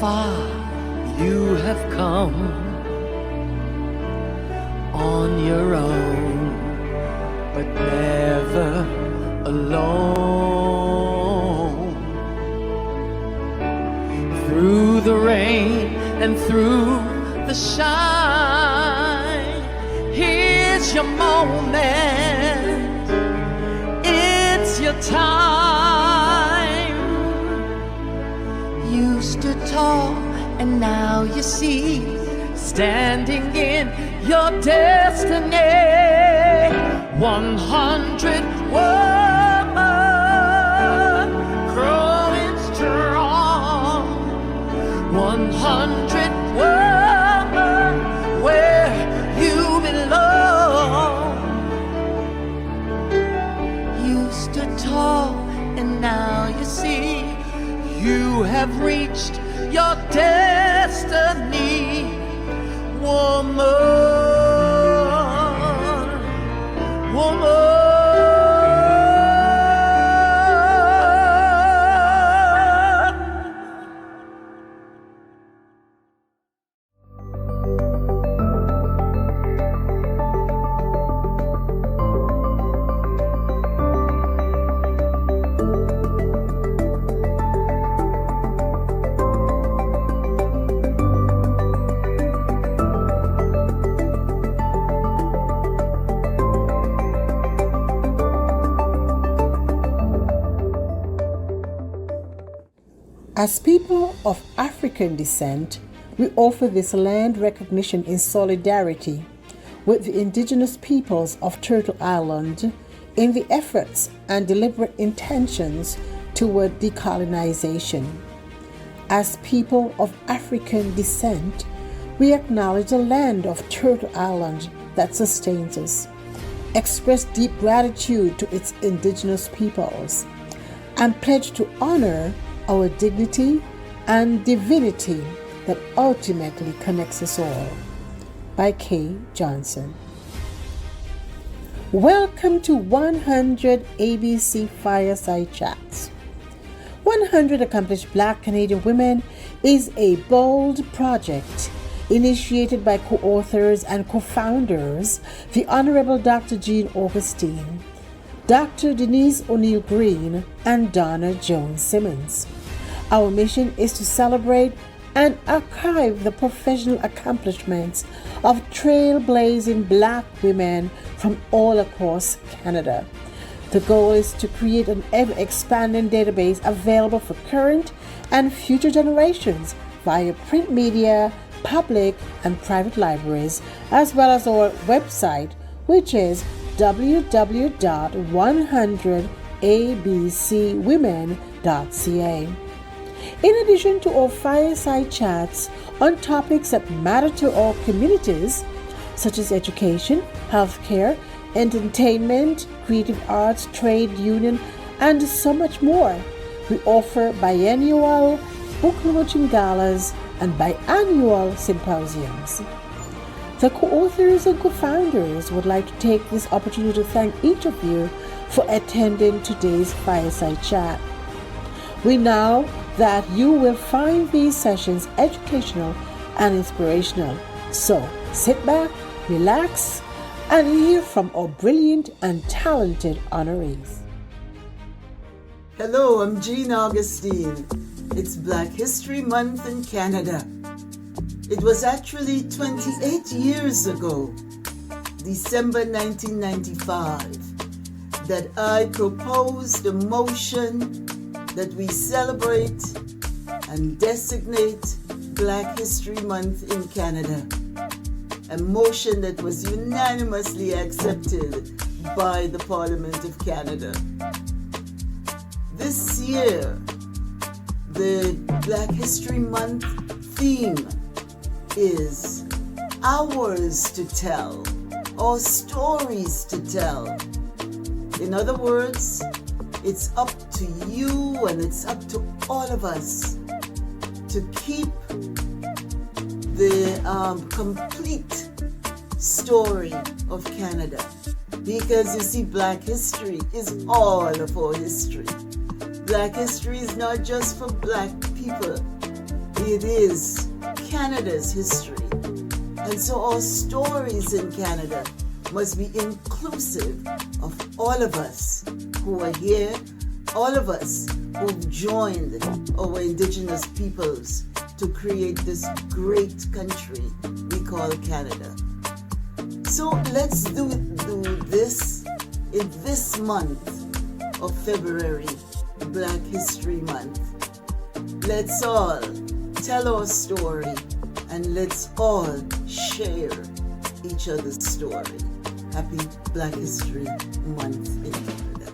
far you have come on your own, but never alone. Through the rain and through the shine, here's your moment, it's your time. You stood tall and now you see, standing in your destiny. 100 women growing strong. 100 women where you belong. You stood tall and now you see, you have reached your destiny. Woman, woman. As people of African descent, we offer this land recognition in solidarity with the indigenous peoples of Turtle Island in the efforts and deliberate intentions toward decolonization. As people of African descent, we acknowledge the land of Turtle Island that sustains us, express deep gratitude to its indigenous peoples, and pledge to honor our dignity and divinity that ultimately connects us all. By Kay Johnson. Welcome to 100 ABC Fireside Chats. 100 Accomplished Black Canadian Women is a bold project initiated by co-authors and co-founders, the Honorable Dr. Jean Augustine, Dr. Denise O'Neill Green, and Donna Jones Simmons. Our mission is to celebrate and archive the professional accomplishments of trailblazing Black women from all across Canada. The goal is to create an ever-expanding database available for current and future generations via print media, public and private libraries, as well as our website, which is www.100abcwomen.ca. In addition to our fireside chats on topics that matter to our communities, such as education, healthcare, entertainment, creative arts, trade union, and so much more, we offer biennial book launching galas and biannual symposiums. The co-authors and co-founders would like to take this opportunity to thank each of you for attending today's fireside chat. We know that you will find these sessions educational and inspirational. So sit back, relax, and hear from our brilliant and talented honorees. Hello, I'm Jean Augustine. It's Black History Month in Canada. It was actually 28 years ago, December 1995, that I proposed a motion that we celebrate and designate Black History Month in Canada. A motion that was unanimously accepted by the Parliament of Canada. This year, the Black History Month theme is ours to tell, or stories to tell. In other words, it's up to you and it's up to all of us to keep the complete story of Canada. Because you see, Black history is all of our history. Black history is not just for Black people. It is Canada's history. And so our stories in Canada must be inclusive of all of us who are here, all of us who've joined our Indigenous peoples to create this great country we call Canada. So let's do this in this month of February, Black History Month. Let's all tell our story and let's all share each other's story. Happy Black History Month in Canada.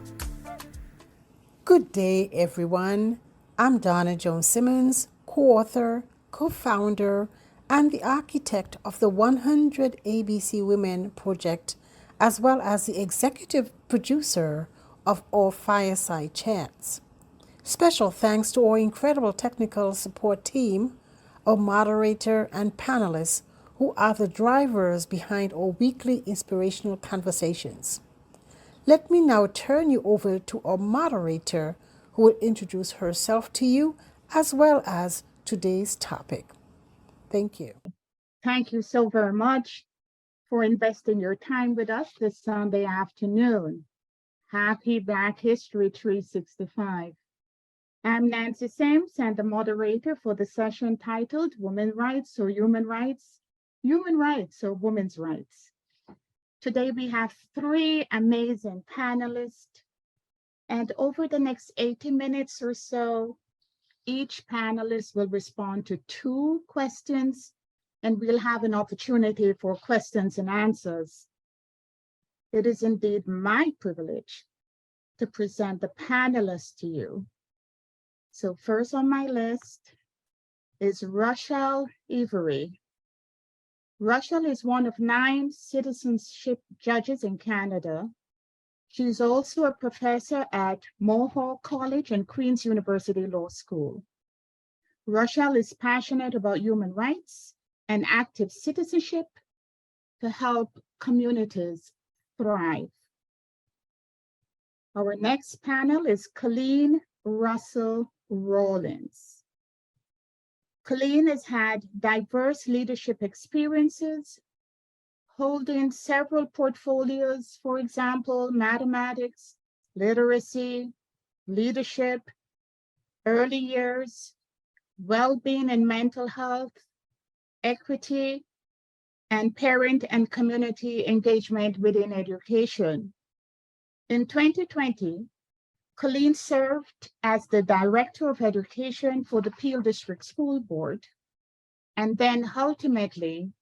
Good day, everyone. I'm Donna Jones Simmons, co-author, co-founder, and the architect of the 100 ABC Women project, as well as the executive producer of our Fireside chats. Special thanks to our incredible technical support team, our moderator and panelists who are the drivers behind our weekly inspirational conversations. Let me now turn you over to our moderator who will introduce herself to you as well as today's topic. Thank you. Thank you so very much for investing your time with us this Sunday afternoon. Happy Black History 365. I'm Nancy Sims and the moderator for the session titled Women's Rights or Human Rights, Human Rights or Women's Rights. Today we have three amazing panelists, and over the next 80 minutes or so, each panelist will respond to 2 questions, and we'll have an opportunity for questions and answers. It is indeed my privilege to present the panelists to you. So first on my list is Rochelle Avery. Rochelle is one of 9 citizenship judges in Canada. She's also a professor at Mohawk College and Queen's University Law School. Rochelle is passionate about human rights and active citizenship to help communities thrive. Our next panel is Colleen Russell Rawlins. Colleen has had diverse leadership experiences, holding several portfolios, for example, mathematics, literacy, leadership, early years, well-being and mental health, equity, and parent and community engagement within education. In 2020, Colleen served as the Director of Education for the Peel District School Board, and then ultimately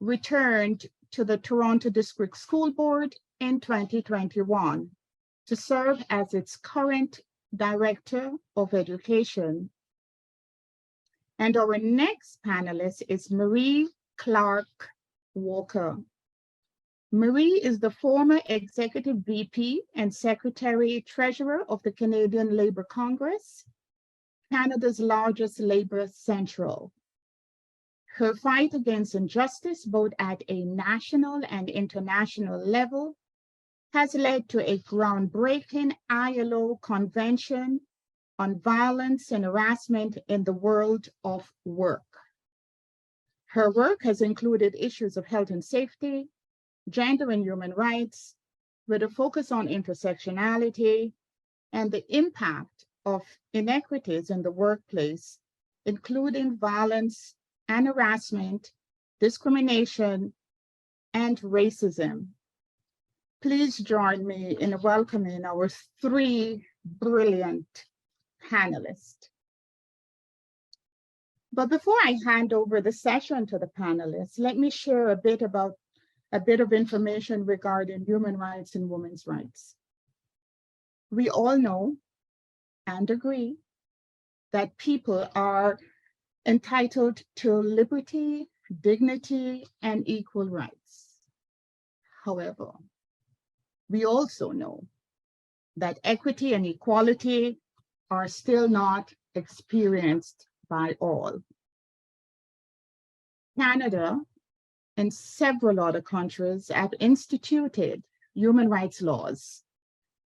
returned to the Toronto District School Board in 2021 to serve as its current Director of Education. And our next panelist is Marie Clark Walker. Marie is the former Executive VP and Secretary Treasurer of the Canadian Labour Congress, Canada's largest labour central. Her fight against injustice, both at a national and international level, has led to a groundbreaking ILO Convention on Violence and Harassment in the World of Work. Her work has included issues of health and safety, gender and human rights, with a focus on intersectionality and the impact of inequities in the workplace, including violence and harassment, discrimination, and racism. Please join me in welcoming our 3 brilliant panelists. But before I hand over the session to the panelists, let me share a bit of information regarding human rights and women's rights. We all know and agree that people are entitled to liberty, dignity, and equal rights. However, we also know that equity and equality are still not experienced by all. Canada and several other countries have instituted human rights laws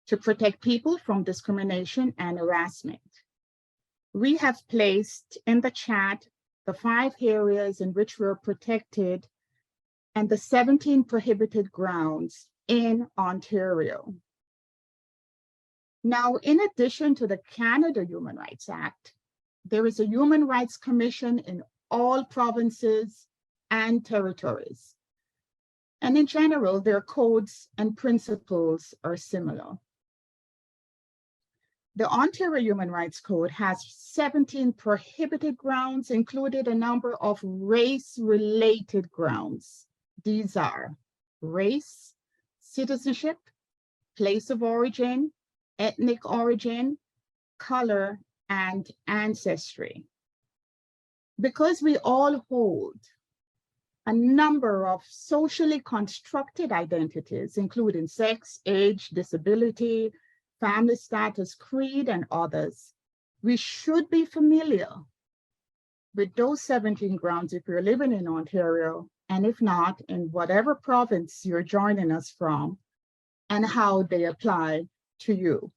to protect people from discrimination and harassment. We have placed in the chat the 5 areas in which we're protected, and the 17 prohibited grounds in Ontario. Now, in addition to the Canada Human Rights Act, there is a Human Rights Commission in all provinces and territories. And in general, their codes and principles are similar. The Ontario Human Rights Code has 17 prohibited grounds, included a number of race-related grounds. These are race, citizenship, place of origin, ethnic origin, color, and ancestry. Because we all hold a number of socially constructed identities, including sex, age, disability, family status, creed, and others, we should be familiar with those 17 grounds if you're living in Ontario, and if not, in whatever province you're joining us from, and how they apply to you.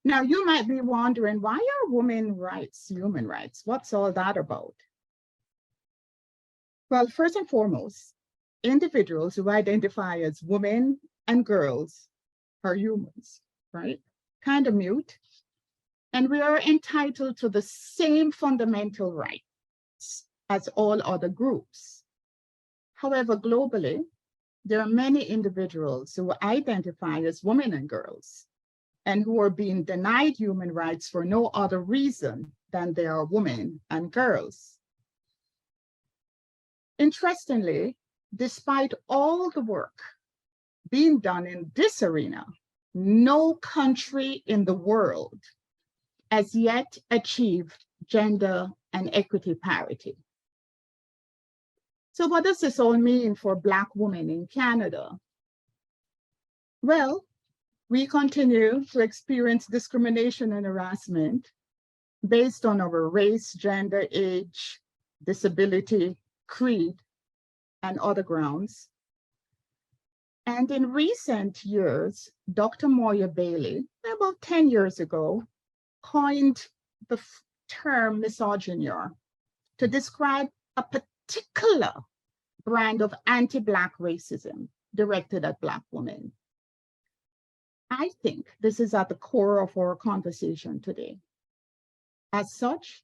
Now, you might be wondering, why are women's rights human rights? What's all that about? Well, first and foremost, individuals who identify as women and girls are humans, right? Kind of mute. And we are entitled to the same fundamental rights as all other groups. However, globally, there are many individuals who identify as women and girls and who are being denied human rights for no other reason than they are women and girls. Interestingly, despite all the work being done in this arena, no country in the world has yet achieved gender and equity parity. So what does this all mean for Black women in Canada? Well, we continue to experience discrimination and harassment based on our race, gender, age, disability, creed, and other grounds. And in recent years, Dr. Moya Bailey, about 10 years ago, coined the term misogyny to describe a particular brand of anti-Black racism directed at Black women. I think this is at the core of our conversation today. As such,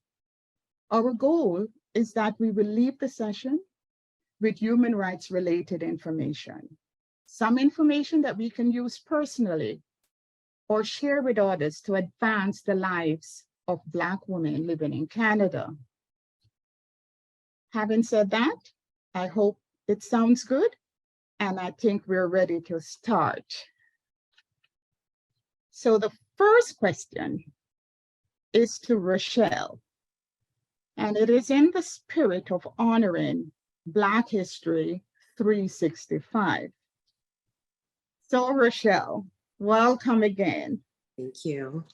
our goal is that we will leave the session with human rights related information. Some information that we can use personally or share with others to advance the lives of Black women living in Canada. Having said that, I hope it sounds good, and I think we're ready to start. So the first question is to Rochelle, and it is in the spirit of honoring Black History 365. So Rochelle, welcome again. Thank you.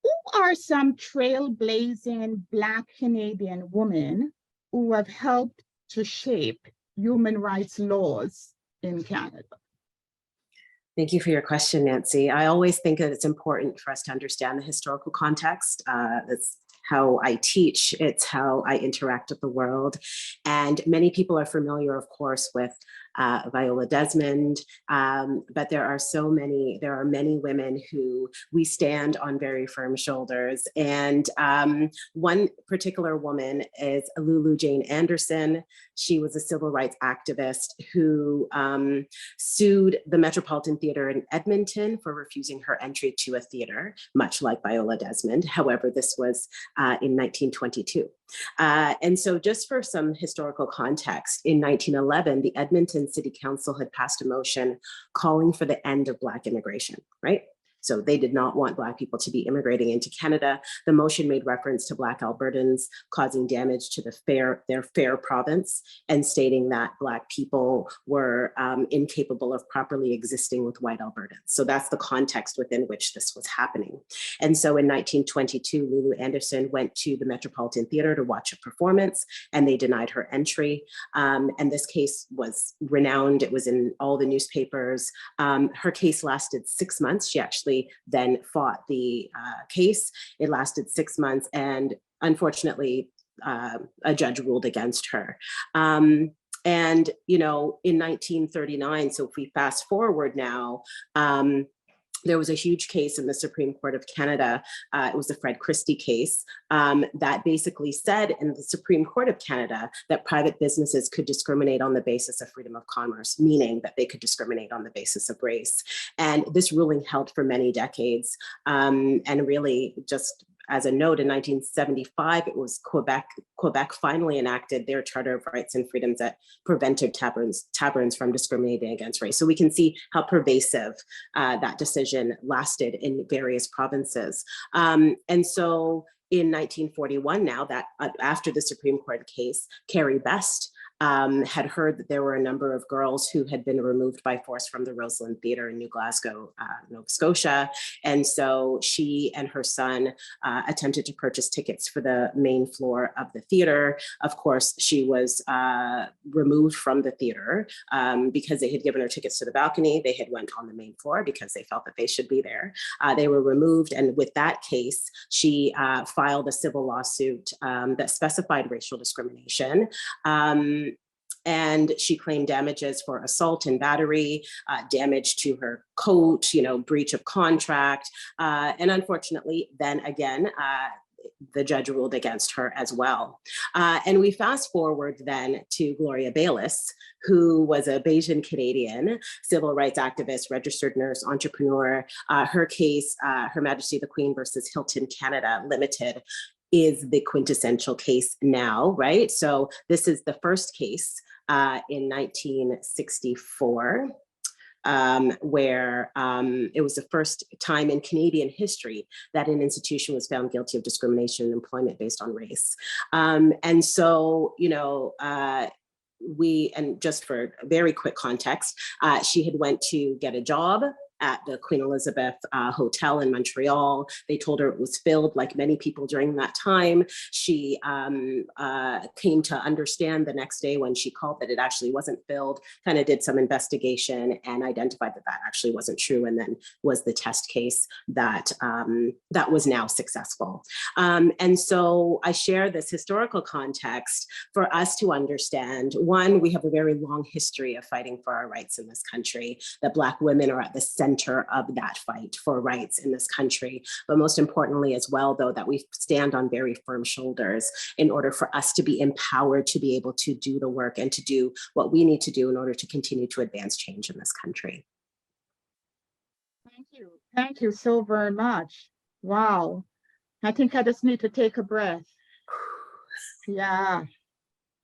Who are some trailblazing Black Canadian women who have helped to shape human rights laws in Canada? Thank you for your question, Nancy. I always think that it's important for us to understand the historical context. That's how I teach, it's how I interact with the world. And many people are familiar, of course, with Viola Desmond, but there are many women who we stand on very firm shoulders. And one particular woman is Lulu Jane Anderson. She was a civil rights activist who sued the Metropolitan Theatre in Edmonton for refusing her entry to a theater, much like Viola Desmond. However, this was in 1922. And so just for some historical context, in 1911, the Edmonton City Council had passed a motion calling for the end of Black immigration, right? So they did not want Black people to be immigrating into Canada. The motion made reference to Black Albertans causing damage to their fair province and stating that Black people were incapable of properly existing with white Albertans. So that's the context within which this was happening. And so in 1922, Lulu Anderson went to the Metropolitan Theatre to watch a performance, and they denied her entry. And this case was renowned. It was in all the newspapers. Her case lasted 6 months. She actually then fought the case. It lasted 6 months, and unfortunately, a judge ruled against her. And, you know, in 1939, so if we fast forward now, there was a huge case in the Supreme Court of Canada. It was the Fred Christie case that basically said in the Supreme Court of Canada that private businesses could discriminate on the basis of freedom of commerce, meaning that they could discriminate on the basis of race. And this ruling held for many decades. And really, just as a note, in 1975, it was Quebec finally enacted their Charter of Rights and Freedoms that prevented taverns from discriminating against race. So we can see how pervasive that decision lasted in various provinces. And so in 1941, now that after the Supreme Court case, Carrie Best had heard that there were a number of girls who had been removed by force from the Roseland Theatre in New Glasgow, Nova Scotia. And so she and her son attempted to purchase tickets for the main floor of the theater. Of course, she was removed from the theater because they had given her tickets to the balcony. They had went on the main floor because they felt that they should be there. They were removed. And with that case, she filed a civil lawsuit that specified racial discrimination. And she claimed damages for assault and battery, damage to her coat, you know, breach of contract. And unfortunately, then again, the judge ruled against her as well. And we fast forward then to Gloria Bayliss, who was a Bayesian Canadian civil rights activist, registered nurse, entrepreneur. Her case, Her Majesty the Queen versus Hilton Canada Limited, is the quintessential case now, right? So this is the first case in 1964, where it was the first time in Canadian history that an institution was found guilty of discrimination in employment based on race. And so, you know, and just for very quick context, she had went to get a job at the Queen Elizabeth Hotel in Montreal. They told her it was filled, like many people during that time. She came to understand the next day when she called that it actually wasn't filled, kind of did some investigation and identified that that actually wasn't true, and then was the test case that that was now successful. And so I share this historical context for us to understand, one, we have a very long history of fighting for our rights in this country, that Black women are at the center of that fight for rights in this country. But most importantly as well, though, that we stand on very firm shoulders in order for us to be empowered to be able to do the work and to do what we need to do in order to continue to advance change in this country. Thank you. Thank you so very much. Wow. I think I just need to take a breath. Yeah,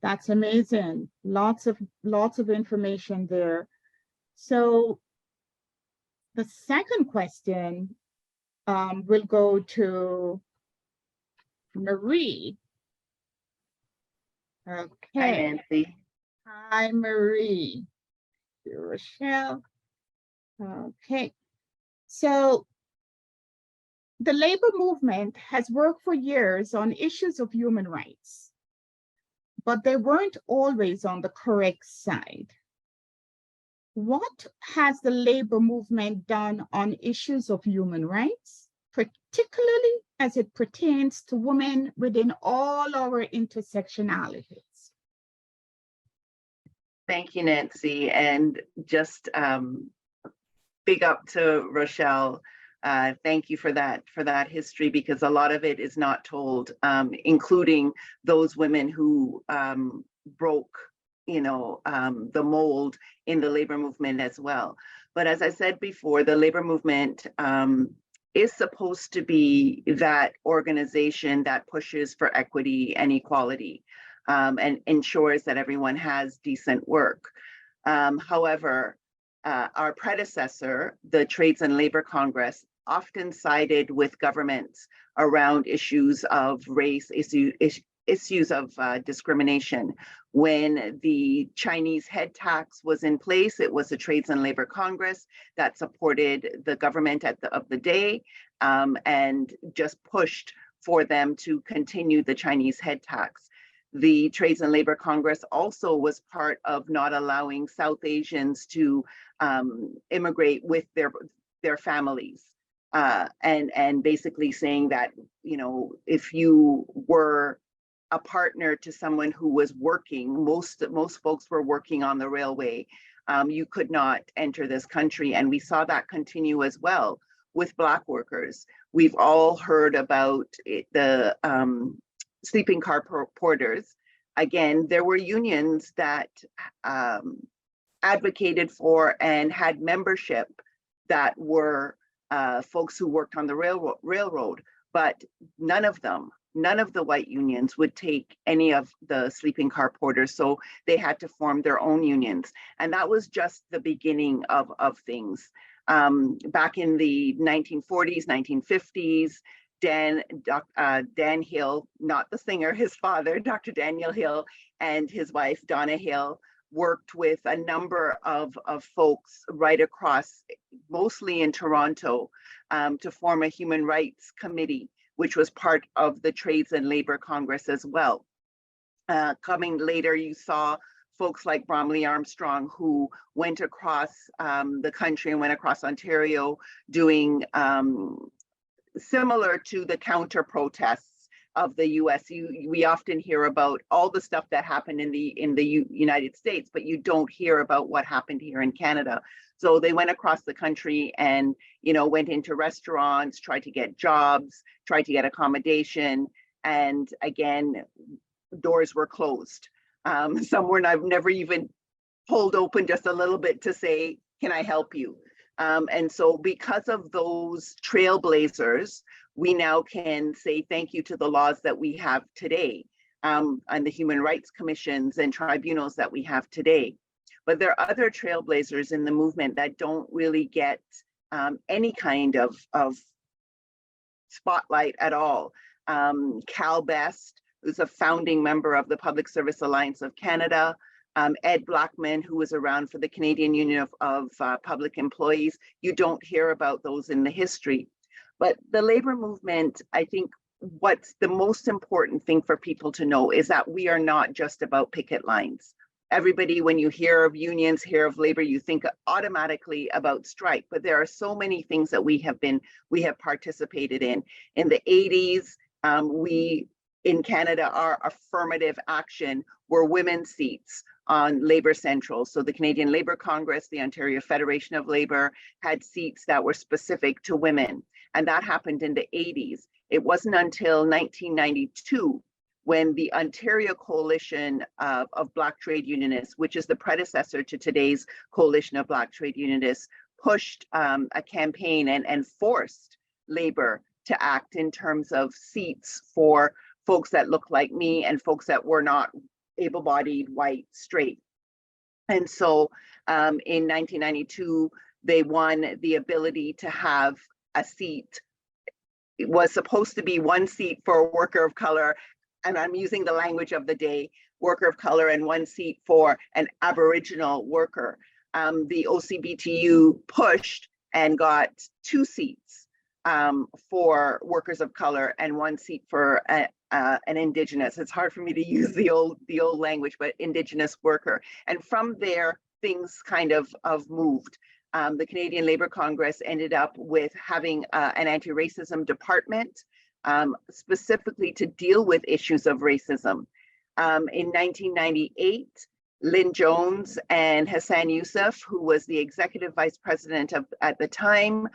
that's amazing. Lots of information there. So the second question will go to Marie. Okay. Hi, Nancy. Hi, Marie. Rochelle. Okay. So the labor movement has worked for years on issues of human rights, but they weren't always on the correct side. What has the labor movement done on issues of human rights, particularly as it pertains to women within all our intersectionalities? Thank you, Nancy. And just big up to Rochelle. Thank you for that history, because a lot of it is not told, including those women who broke the mold in the labor movement as well. But as I said before, the labor movement is supposed to be that organization that pushes for equity and equality and ensures that everyone has decent work. However, our predecessor, the Trades and Labor Congress, often sided with governments around issues of race, issues of discrimination. When the Chinese head tax was in place, it was the Trades and Labor Congress that supported the government of the day and just pushed for them to continue the Chinese head tax. The Trades and Labor Congress also was part of not allowing South Asians to immigrate with their families. and basically saying that, you know, if you were a partner to someone who was working, most folks were working on the railway, you could not enter this country. And we saw that continue as well with Black workers. We've all heard about the sleeping car porters. Again, there were unions that advocated for and had membership that were folks who worked on the railroad, but none of the white unions would take any of the sleeping car porters, so they had to form their own unions. And that was just the beginning of things. Back in the 1940s, 1950s, Dan Hill, not the singer, his father, Dr. Daniel Hill, and his wife, Donna Hill, worked with a number of folks right across, mostly in Toronto, to form a human rights committee, which was part of the Trades and Labor Congress as well. Coming later, you saw folks like Bromley Armstrong, who went across the country and went across Ontario doing similar to the counter protests of the US. We often hear about all the stuff that happened in the United States, but you don't hear about what happened here in Canada. So they went across the country and, you know, went into restaurants, tried to get jobs, tried to get accommodation. And again, doors were closed. Some were never even pulled open just a little bit to say, can I help you? And so because of those trailblazers, we now can say thank you to the laws that we have today, and the human rights commissions and tribunals that we have today. But there are other trailblazers in the movement that don't really get any kind of spotlight at all. Cal Best, who's a founding member of the Public Service Alliance of Canada, Ed Blackman, who was around for the Canadian Union of Public Employees. You don't hear about those in the history. But the labor movement, I think what's the most important thing for people to know is that we are not just about picket lines. Everybody, when you hear of unions, hear of labor, you think automatically about strike, but there are so many things that we have participated in. In the 80s, we in Canada, our affirmative action were women's seats on Labour Central. So the Canadian Labour Congress, the Ontario Federation of Labour had seats that were specific to women. And that happened in the 80s. It wasn't until 1992 when the Ontario Coalition of Black Trade Unionists, which is the predecessor to today's Coalition of Black Trade Unionists, pushed a campaign and forced Labour to act in terms of seats for folks that look like me and folks that were not able-bodied, white, straight. And so in 1992, they won the ability to have a seat. It was supposed to be one seat for a worker of color, and I'm using the language of the day, worker of color, and one seat for an Aboriginal worker. The OCBTU pushed and got 2 seats for workers of color and 1 seat for an Indigenous. It's hard for me to use the old language, but Indigenous worker. And from there, things kind of moved. The Canadian Labour Congress ended up with having an anti-racism department, specifically to deal with issues of racism. In 1998, Lynn Jones and Hassan Youssef, who was the executive vice president at the time,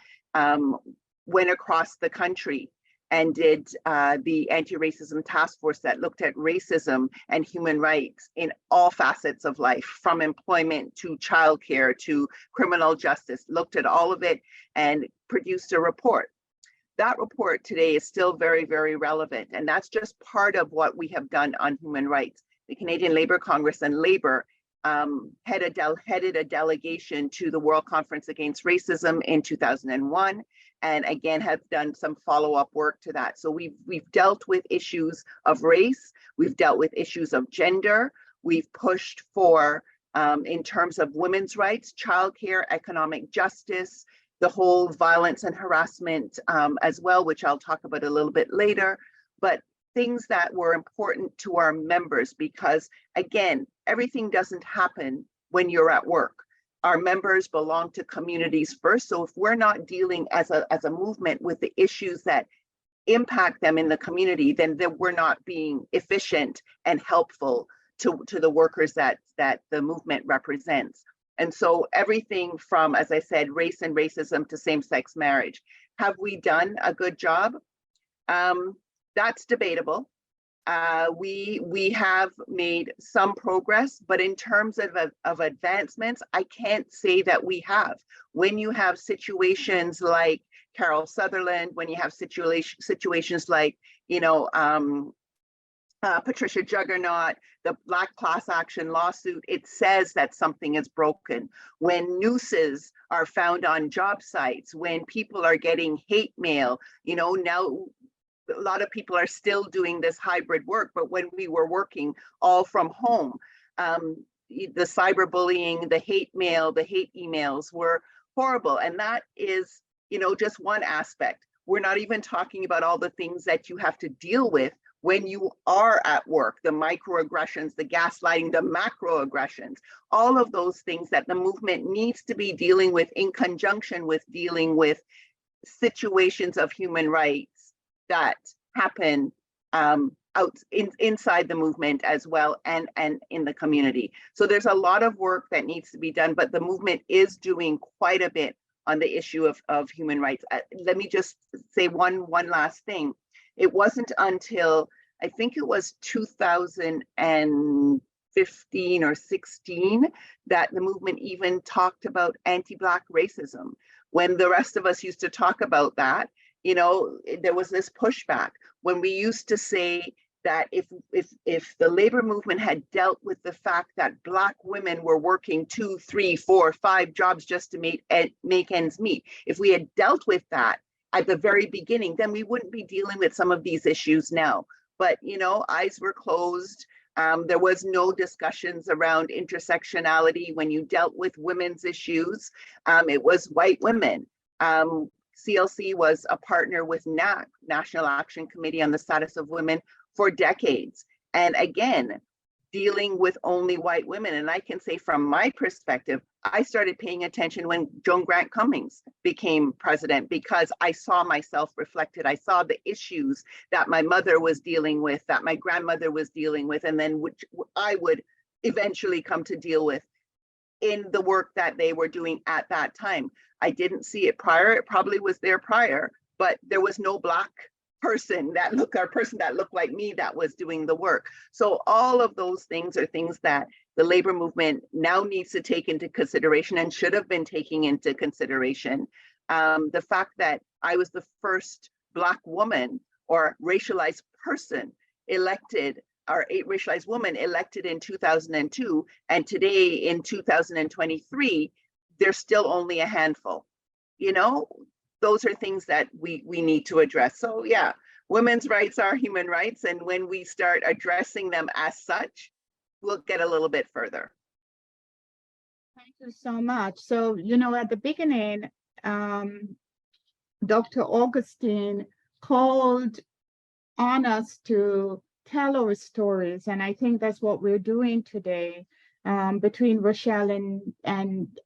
went across the country and did the anti-racism task force that looked at racism and human rights in all facets of life, from employment to childcare to criminal justice, looked at all of it and produced a report. That report today is still very, very relevant. And that's just part of what we have done on human rights. The Canadian Labour Congress and Labour headed a delegation to the World Conference Against Racism in 2001, and again have done some follow-up work to that. So we've dealt with issues of race, we've dealt with issues of gender, we've pushed for, in terms of women's rights, childcare, economic justice, the whole violence and harassment as well, which I'll talk about a little bit later, but things that were important to our members, because again, everything doesn't happen when you're at work. our members belong to communities first. So if we're not dealing as a movement with the issues that impact them in the community, then we're not being efficient and helpful to the workers that the movement represents. And so everything from, as I said, race and racism to same-sex marriage. Have we done a good job? That's debatable. We have made some progress, but in terms of advancements, I can't say that we have. When you have situations like Carol Sutherland, when you have situations like, Patricia Juggernaut, the Black class action lawsuit, it says that something is broken. When nooses are found on job sites, when people are getting hate mail, now a lot of people are still doing this hybrid work, but when we were working all from home, the cyberbullying, the hate mail, the hate emails were horrible. And that is, just one aspect. We're not even talking about all the things that you have to deal with when you are at work, the microaggressions, the gaslighting, the macroaggressions, all of those things that the movement needs to be dealing with in conjunction with dealing with situations of human rights that happen inside the movement as well, and in the community. So there's a lot of work that needs to be done, but the movement is doing quite a bit on the issue of human rights. Let me just say one last thing. It wasn't until, I think it was 2015 or 16 that the movement even talked about anti-Black racism. When the rest of us used to talk about that, there was this pushback. When we used to say that if the labor movement had dealt with the fact that Black women were working 2, 3, 4, 5 jobs just to make ends meet, if we had dealt with that at the very beginning, then we wouldn't be dealing with some of these issues now. But, eyes were closed. There was no discussions around intersectionality when you dealt with women's issues. It was white women. CLC was a partner with NAC, National Action Committee on the Status of Women, for decades. And again, dealing with only white women. And I can say from my perspective, I started paying attention when Joan Grant Cummings became president, because I saw myself reflected. I saw the issues that my mother was dealing with, that my grandmother was dealing with, and then which I would eventually come to deal with in the work that they were doing at that time. I didn't see it prior. It probably was there prior, but there was no Black person that looked like me that was doing the work. So all of those things are things that the labor movement now needs to take into consideration and should have been taking into consideration. The fact that I was the first Black woman or racialized person elected, or a racialized woman elected in 2002, and today in 2023, there's still only a handful. Those are things that we need to address. So yeah, women's rights are human rights. And when we start addressing them as such, we'll get a little bit further. Thank you so much. So, at the beginning, Dr. Augustine called on us to tell our stories. And I think that's what we're doing today, between Rochelle and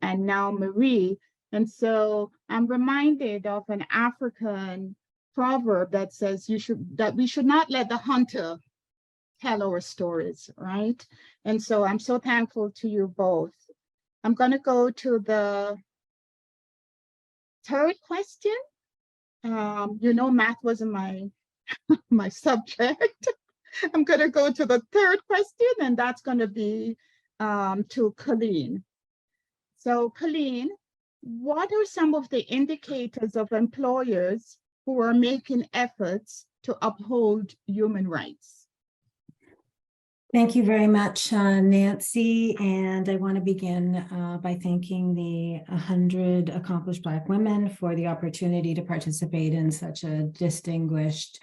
now Marie. And so I'm reminded of an African proverb that says we should not let the hunter tell our stories, right? And so I'm so thankful to you both. I'm going to go to the third question. Math wasn't my subject. I'm going to go to the third question, and that's going to be to Colleen. So Colleen, what are some of the indicators of employers who are making efforts to uphold human rights? Thank you very much, Nancy. And I want to begin by thanking the 100 accomplished Black women for the opportunity to participate in such a distinguished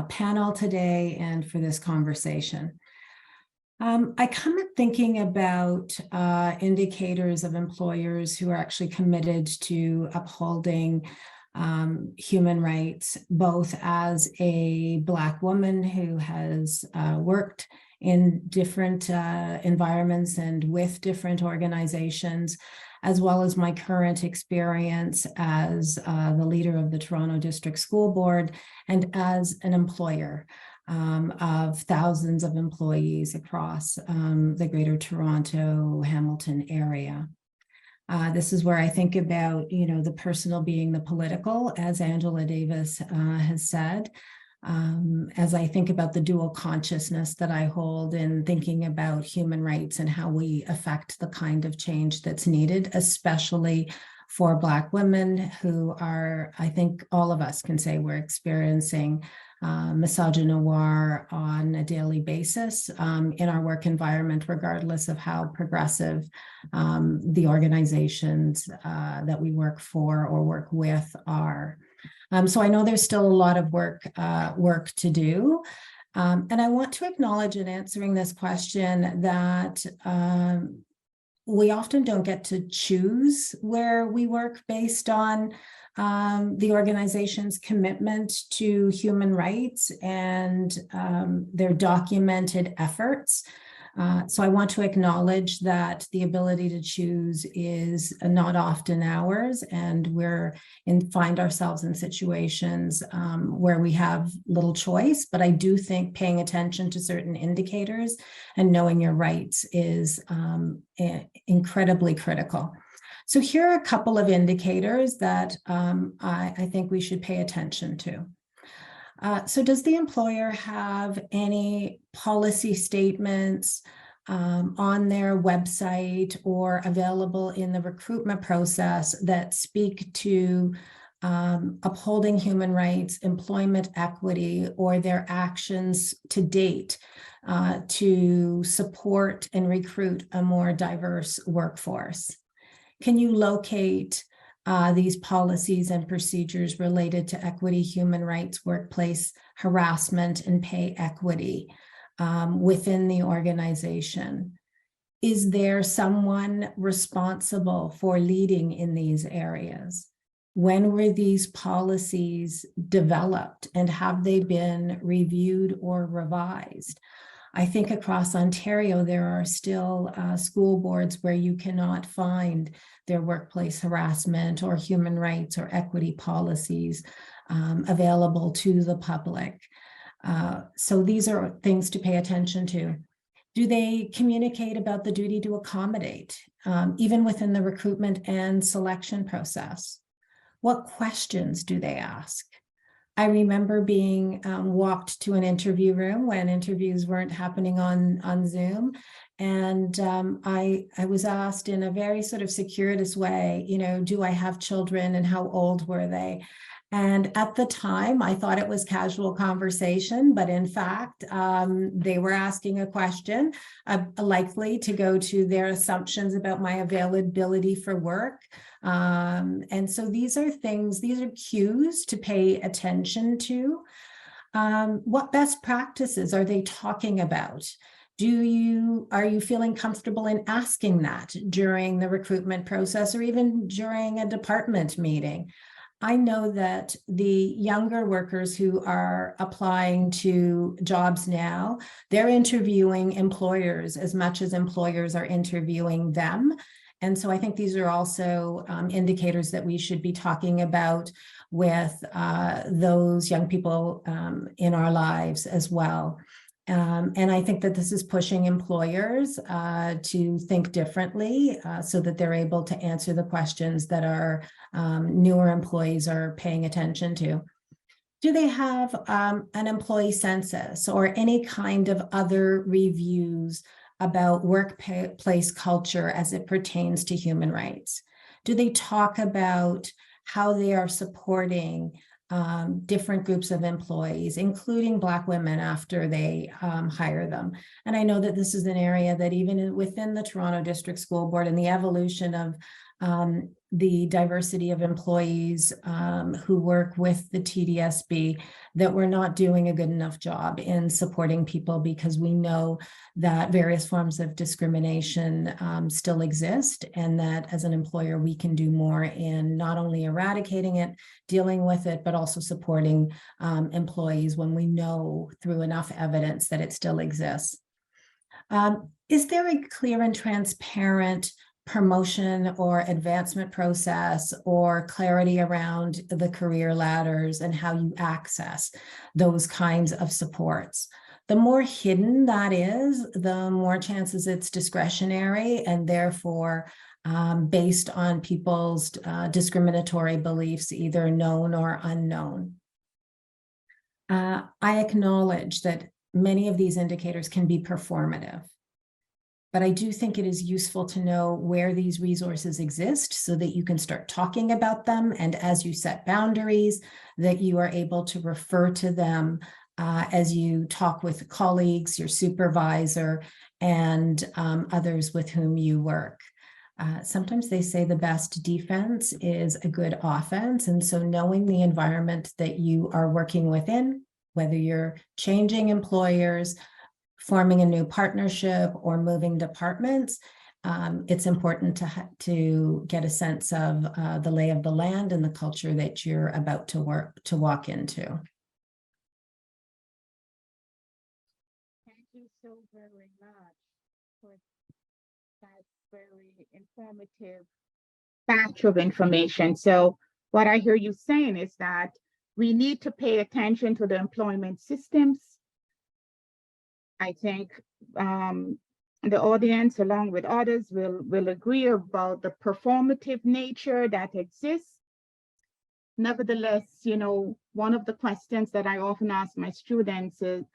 panel today and for this conversation. I come at thinking about indicators of employers who are actually committed to upholding human rights, both as a Black woman who has worked in different environments and with different organizations, as well as my current experience as the leader of the Toronto District School Board and as an employer of thousands of employees across the Greater Toronto, Hamilton area. This is where I think about, the personal being the political, as Angela Davis has said. As I think about the dual consciousness that I hold in thinking about human rights and how we affect the kind of change that's needed, especially for Black women who are, I think all of us can say we're experiencing misogynoir on a daily basis in our work environment, regardless of how progressive the organizations that we work for or work with are. So I know there's still a lot of work to do. And I want to acknowledge in answering this question that we often don't get to choose where we work based on the organization's commitment to human rights and their documented efforts. So I want to acknowledge that the ability to choose is not often ours, and find ourselves in situations where we have little choice. But I do think paying attention to certain indicators and knowing your rights is incredibly critical. So here are a couple of indicators that I think we should pay attention to. So does the employer have any policy statements on their website or available in the recruitment process that speak to upholding human rights, employment equity, or their actions to date to support and recruit a more diverse workforce? Can you locate these policies and procedures related to equity, human rights, workplace harassment, and pay equity within the organization? Is there someone responsible for leading in these areas? When were these policies developed, and have they been reviewed or revised? I think across Ontario, there are still school boards where you cannot find their workplace harassment or human rights or equity policies available to the public. So these are things to pay attention to. Do they communicate about the duty to accommodate, even within the recruitment and selection process? What questions do they ask? I remember being walked to an interview room when interviews weren't happening on Zoom. And I was asked in a very sort of circuitous way, do I have children and how old were they? And at the time, I thought it was casual conversation, but in fact, they were asking a question likely to go to their assumptions about my availability for work. And so these are cues to pay attention to. What best practices are they talking about? Are you feeling comfortable in asking that during the recruitment process or even during a department meeting? I know that the younger workers who are applying to jobs now, they're interviewing employers as much as employers are interviewing them. And so I think these are also indicators that we should be talking about with those young people in our lives as well. And I think that this is pushing employers to think differently so that they're able to answer the questions that our newer employees are paying attention to. Do they have an employee census or any kind of other reviews about workplace culture as it pertains to human rights? Do they talk about how they are supporting different groups of employees, including Black women after they hire them? And I know that this is an area that even within the Toronto District School Board and the evolution of the diversity of employees who work with the TDSB, that we're not doing a good enough job in supporting people, because we know that various forms of discrimination still exist, and that as an employer, we can do more in not only eradicating it, dealing with it, but also supporting employees when we know through enough evidence that it still exists. Is there a clear and transparent promotion or advancement process or clarity around the career ladders and how you access those kinds of supports. The more hidden that is, the more chances it's discretionary and therefore based on people's discriminatory beliefs, either known or unknown. I acknowledge that many of these indicators can be performative, but I do think it is useful to know where these resources exist so that you can start talking about them. And as you set boundaries, that you are able to refer to them as you talk with colleagues, your supervisor, and others with whom you work. Sometimes they say the best defense is a good offense. And so knowing the environment that you are working within, whether you're changing employers, forming a new partnership, or moving departments, it's important to get a sense of the lay of the land and the culture that you're about to walk into. Thank you so very much for that very informative batch of information. So what I hear you saying is that we need to pay attention to the employment systems. I think the audience, along with others, will agree about the performative nature that exists. Nevertheless, you know, one of the questions that I often ask my students is,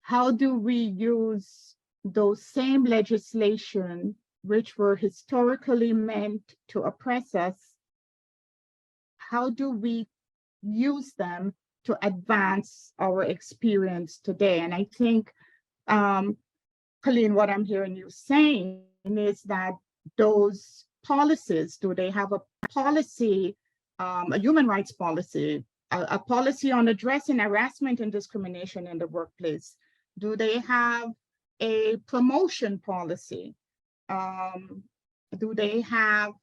how do we use those same legislation which were historically meant to oppress us? How do we use them to advance our experience today? And I think, Colleen, what I'm hearing you saying is that those policies, do they have a policy, a human rights policy, a policy on addressing harassment and discrimination in the workplace? Do they have a promotion policy? Do they have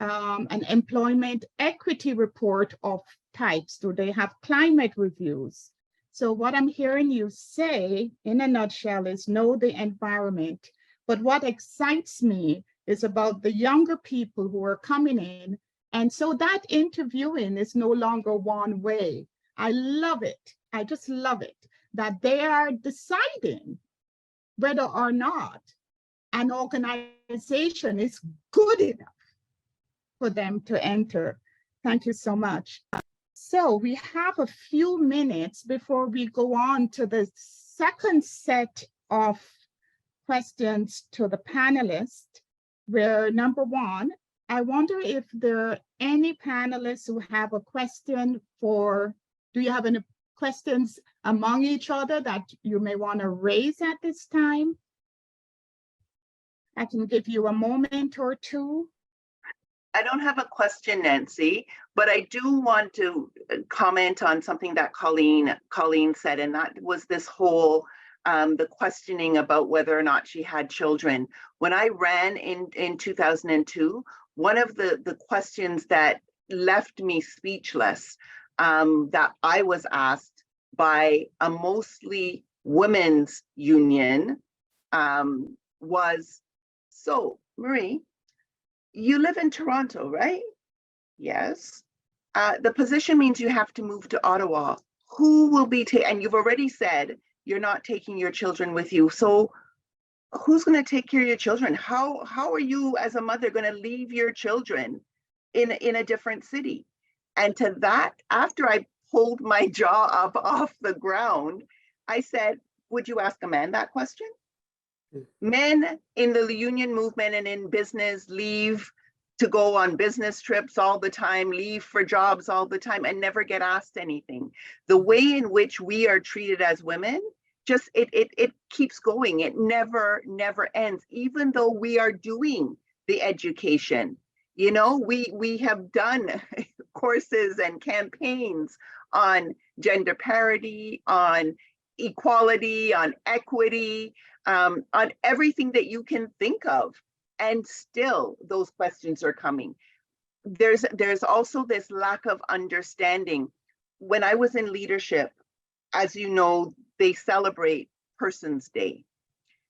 an employment equity report of types? Do they have climate reviews? So what I'm hearing you say in a nutshell is know the environment. But what excites me is about the younger people who are coming in. And so that interviewing is no longer one way. I love it. I just love it that they are deciding whether or not an organization is good enough for them to enter. Thank you so much. So we have a few minutes before we go on to the second set of questions to the panelists, where number one, I wonder if there are any panelists who have a question for, do you have any questions among each other that you may want to raise at this time? I can give you a moment or two. I don't have a question, Nancy, but I do want to comment on something that Colleen said, and that was this whole the questioning about whether or not she had children. When I ran in 2002, one of the questions that left me speechless that I was asked by a mostly women's union was, so Marie, you live in Toronto, right? Yes. The position means you have to move to Ottawa. Who will be and you've already said you're not taking your children with you. So who's going to take care of your children? How are you as a mother going to leave your children in a different city? And to that, after I pulled my jaw up off the ground, I said, would you ask a man that question? Men in the union movement and in business leave to go on business trips all the time, leave for jobs all the time, and never get asked anything. The way in which we are treated as women, just it keeps going. It never ends, even though we are doing the education. You know, we have done courses and campaigns on gender parity, on equality, on equity, on everything that you can think of. And still those questions are coming. There's also this lack of understanding. When I was in leadership, as you know, they celebrate Person's Day.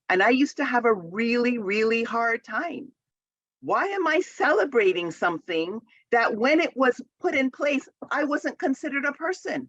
And I used to have a really, really hard time Why am I celebrating something that when it was put in place, I wasn't considered a person?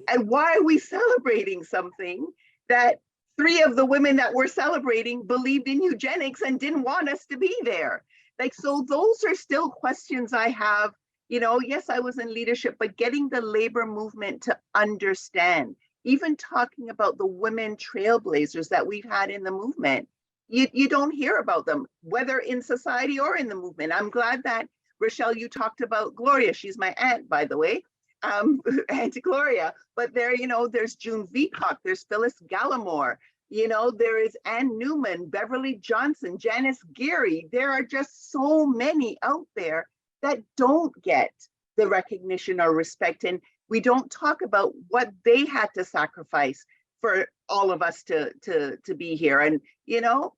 And why are we celebrating something that 3 of the women that we're celebrating believed in eugenics and didn't want us to be there? Like, so those are still questions I have. You know, yes, I was in leadership, but getting the labor movement to understand, even talking about the women trailblazers that we've had in the movement, you don't hear about them, whether in society or in the movement. I'm glad that, Rochelle, you talked about Gloria. She's my aunt, by the way, Aunt Gloria. But there, you know, there's June Veacock, there's Phyllis Gallimore, you know, there is Ann Newman, Beverly Johnson, Janice Geary. There are just so many out there that don't get the recognition or respect. And we don't talk about what they had to sacrifice for all of us to be here. And, you know,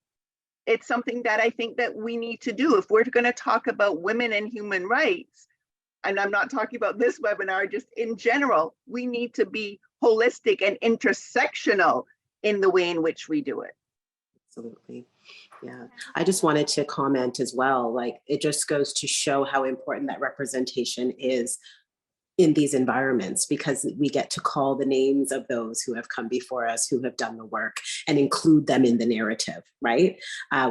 it's something that I think that we need to do. If we're going to talk about women and human rights, and I'm not talking about this webinar, just in general, we need to be holistic and intersectional in the way in which we do it. Absolutely. Yeah. I just wanted to comment as well, like it just goes to show how important that representation is in these environments, because we get to call the names of those who have come before us, who have done the work, and include them in the narrative, right?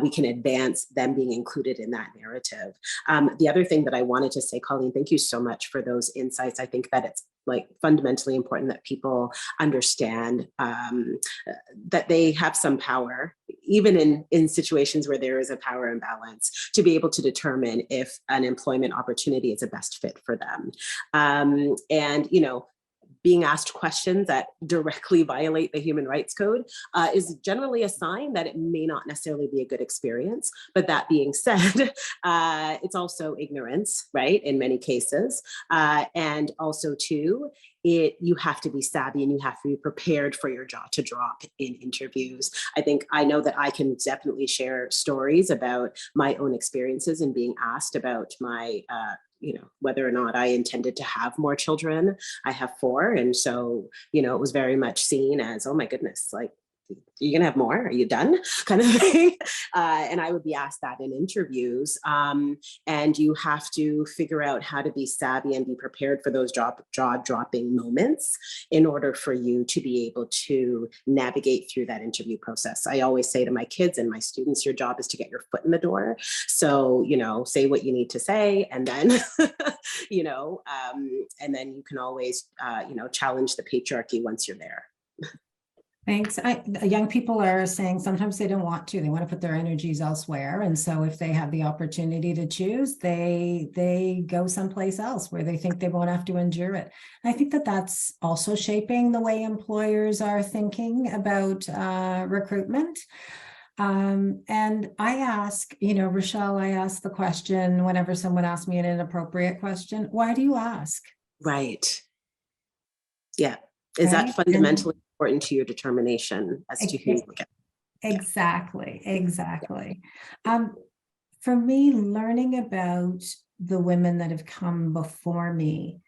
We can advance them being included in that narrative. The other thing that I wanted to say, Colleen, thank you so much for those insights. I think that it's like fundamentally important that people understand that they have some power, even in situations where there is a power imbalance, to be able to determine if an employment opportunity is a best fit for them. And, you know, being asked questions that directly violate the Human Rights Code is generally a sign that it may not necessarily be a good experience. But that being said, it's also ignorance, right, in many cases. And also, too, you have to be savvy and you have to be prepared for your jaw to drop in interviews. I know that I can definitely share stories about my own experiences and being asked about my you know, whether or not I intended to have more children. I have 4. And so, you know, it was very much seen as, oh my goodness, like, you're gonna have more? Are you done? Kind of thing. And I would be asked that in interviews. And you have to figure out how to be savvy and be prepared for those jaw-dropping moments in order for you to be able to navigate through that interview process. I always say to my kids and my students, your job is to get your foot in the door. So, you know, say what you need to say, and then, you know, and then you can always, you know, challenge the patriarchy once you're there. Thanks. Young people are saying sometimes they don't want to. They want to put their energies elsewhere. And so if they have the opportunity to choose, they go someplace else where they think they won't have to endure it. And I think that that's also shaping the way employers are thinking about recruitment. And I ask, you know, Rochelle, I ask the question whenever someone asks me an inappropriate question, why do you ask? Right. Yeah. Is Right? that fundamentally important to your determination as to who you get? Exactly. For me, learning about the women that have come before me,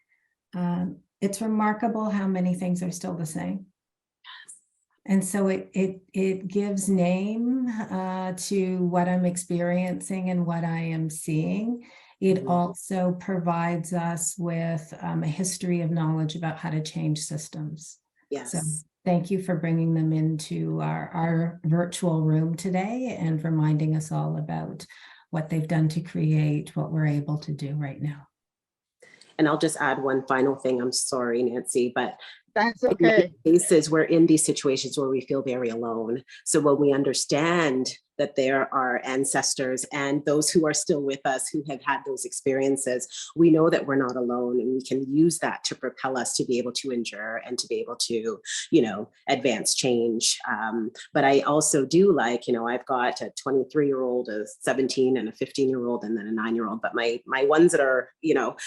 it's remarkable how many things are still the same. And so it gives name to what I'm experiencing and what I am seeing. It also provides us with a history of knowledge about how to change systems. Yes. So thank you for bringing them into our virtual room today and reminding us all about what they've done to create what we're able to do right now. And I'll just add one final thing. I'm sorry, Nancy, but That's okay. in many cases, we're in these situations where we feel very alone. So when we understand that there are ancestors and those who are still with us who have had those experiences, we know that we're not alone, and we can use that to propel us to be able to endure and to be able to, you know, advance change. But I also do, like, you know, I've got a 23-year-old, a 17 and a 15-year-old, and then a 9-year-old, but my ones that are, you know,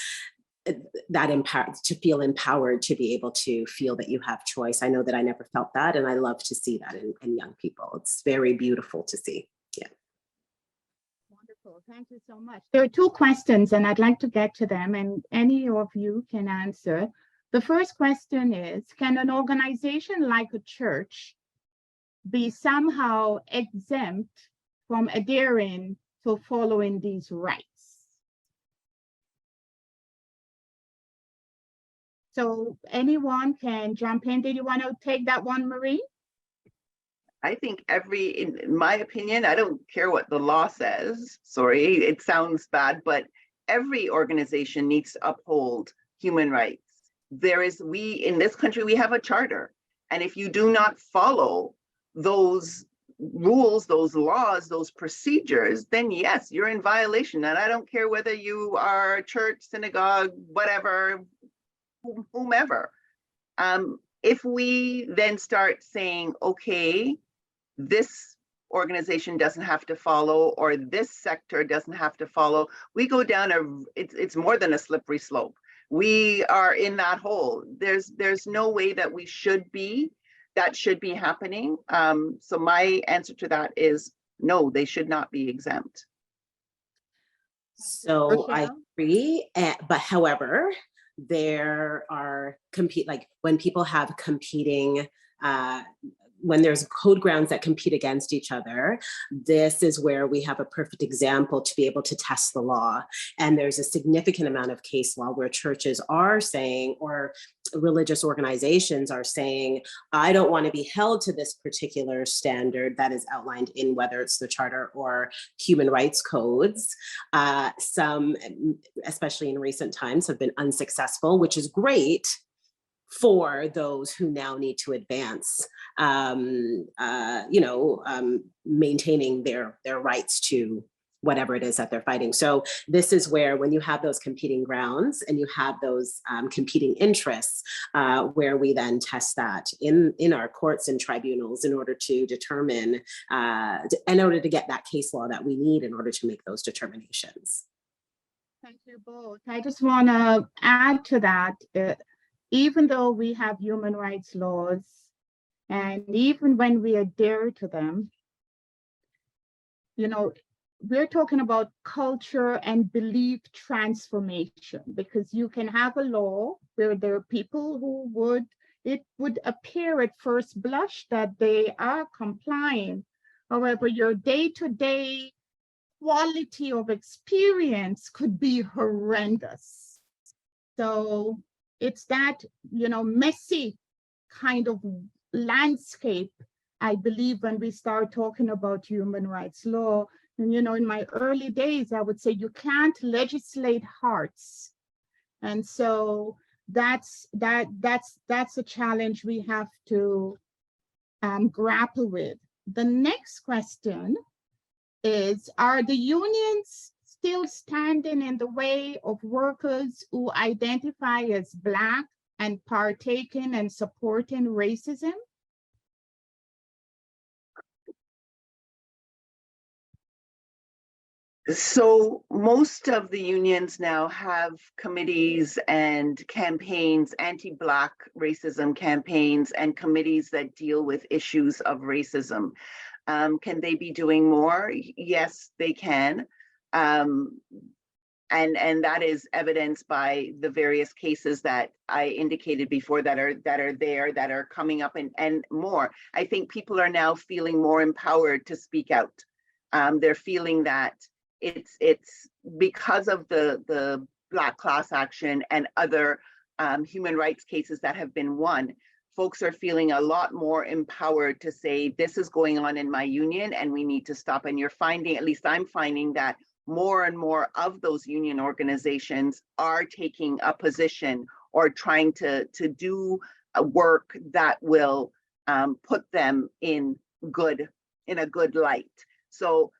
that empowered, to feel empowered, to be able to feel that you have choice. I know that I never felt that, and I love to see that in young people. It's very beautiful to see. Yeah. Wonderful. Thank you so much. There are 2 questions, and I'd like to get to them, and any of you can answer. The first question is, can an organization like a church be somehow exempt from adhering for following these rights. So anyone can jump in. Did you want to take that one, Marie? I think in my opinion, I don't care what the law says. Sorry, it sounds bad, but every organization needs to uphold human rights. In this country, we have a charter. And if you do not follow those rules, those laws, those procedures, then yes, you're in violation. And I don't care whether you are church, synagogue, whatever, whomever. If we then start saying, okay, this organization doesn't have to follow, or this sector doesn't have to follow, we go down it's more than a slippery slope. We are in that hole. There's no way that that should be happening. So my answer to that is no, they should not be exempt. So I Rochelle? agree, but however, there are like when people have competing, when there's code grounds that compete against each other, this is where we have a perfect example to be able to test the law. And there's a significant amount of case law where churches are saying, or religious organizations are saying, I don't want to be held to this particular standard that is outlined in whether it's the charter or human rights codes. Some, especially in recent times, have been unsuccessful, which is great for those who now need to advance, maintaining their rights to whatever it is that they're fighting. So this is where, when you have those competing grounds and you have those competing interests, where we then test that in our courts and tribunals in order to determine, in order to get that case law that we need in order to make those determinations. Thank you both. I just want to add to that. Even though we have human rights laws, and even when we adhere to them, we're talking about culture and belief transformation, because you can have a law where there are people who it would appear at first blush that they are complying. However, your day-to-day quality of experience could be horrendous. So it's that, messy kind of landscape, I believe, when we start talking about human rights law. And, in my early days, I would say you can't legislate hearts. And so that's a challenge we have to grapple with. The next question is, are the unions still standing in the way of workers who identify as Black and partaking and supporting racism? So most of the unions now have committees and campaigns, anti-Black racism campaigns, and committees that deal with issues of racism. Can they be doing more? Yes, they can. And that is evidenced by the various cases that I indicated before that are coming up, and more. I think people are now feeling more empowered to speak out. They're feeling that it's because of the Black class action and other human rights cases that have been won. Folks are feeling a lot more empowered to say, this is going on in my union and we need to stop. And you're finding, at least I'm finding, that more and more of those union organizations are taking a position or trying to do a work that will put them in a good light. So,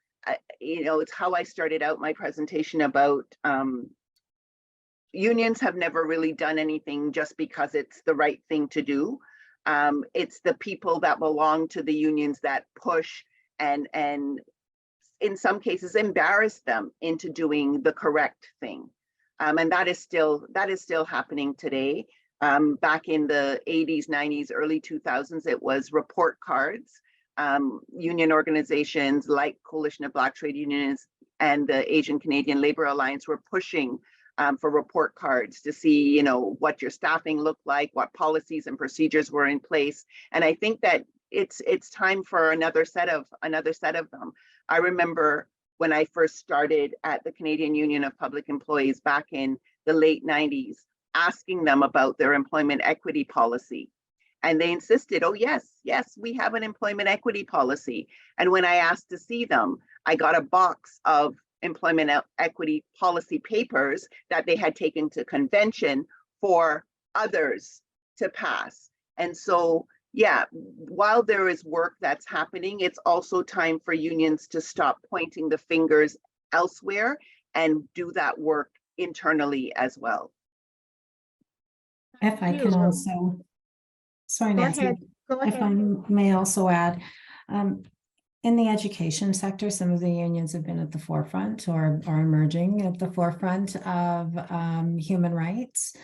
it's how I started out my presentation about unions have never really done anything just because it's the right thing to do. It's the people that belong to the unions that push and in some cases embarrass them into doing the correct thing. And that is still happening today. Back in the 80s, 90s, early 2000s, it was report cards. Union organizations like Coalition of Black Trade Unions and the Asian Canadian Labor Alliance were pushing for report cards to see, what your staffing looked like, what policies and procedures were in place. And I think that it's time for another set of them. I remember when I first started at the Canadian Union of Public Employees back in the late 90s, asking them about their employment equity policy. And they insisted, oh, yes, we have an employment equity policy. And when I asked to see them, I got a box of employment equity policy papers that they had taken to convention for others to pass. And so, yeah, while there is work that's happening, it's also time for unions to stop pointing the fingers elsewhere and do that work internally as well. If I can also, sorry, Go Nancy, ahead. Go if I ahead. may also add, in the education sector, some of the unions have been at the forefront or are emerging at the forefront of human rights.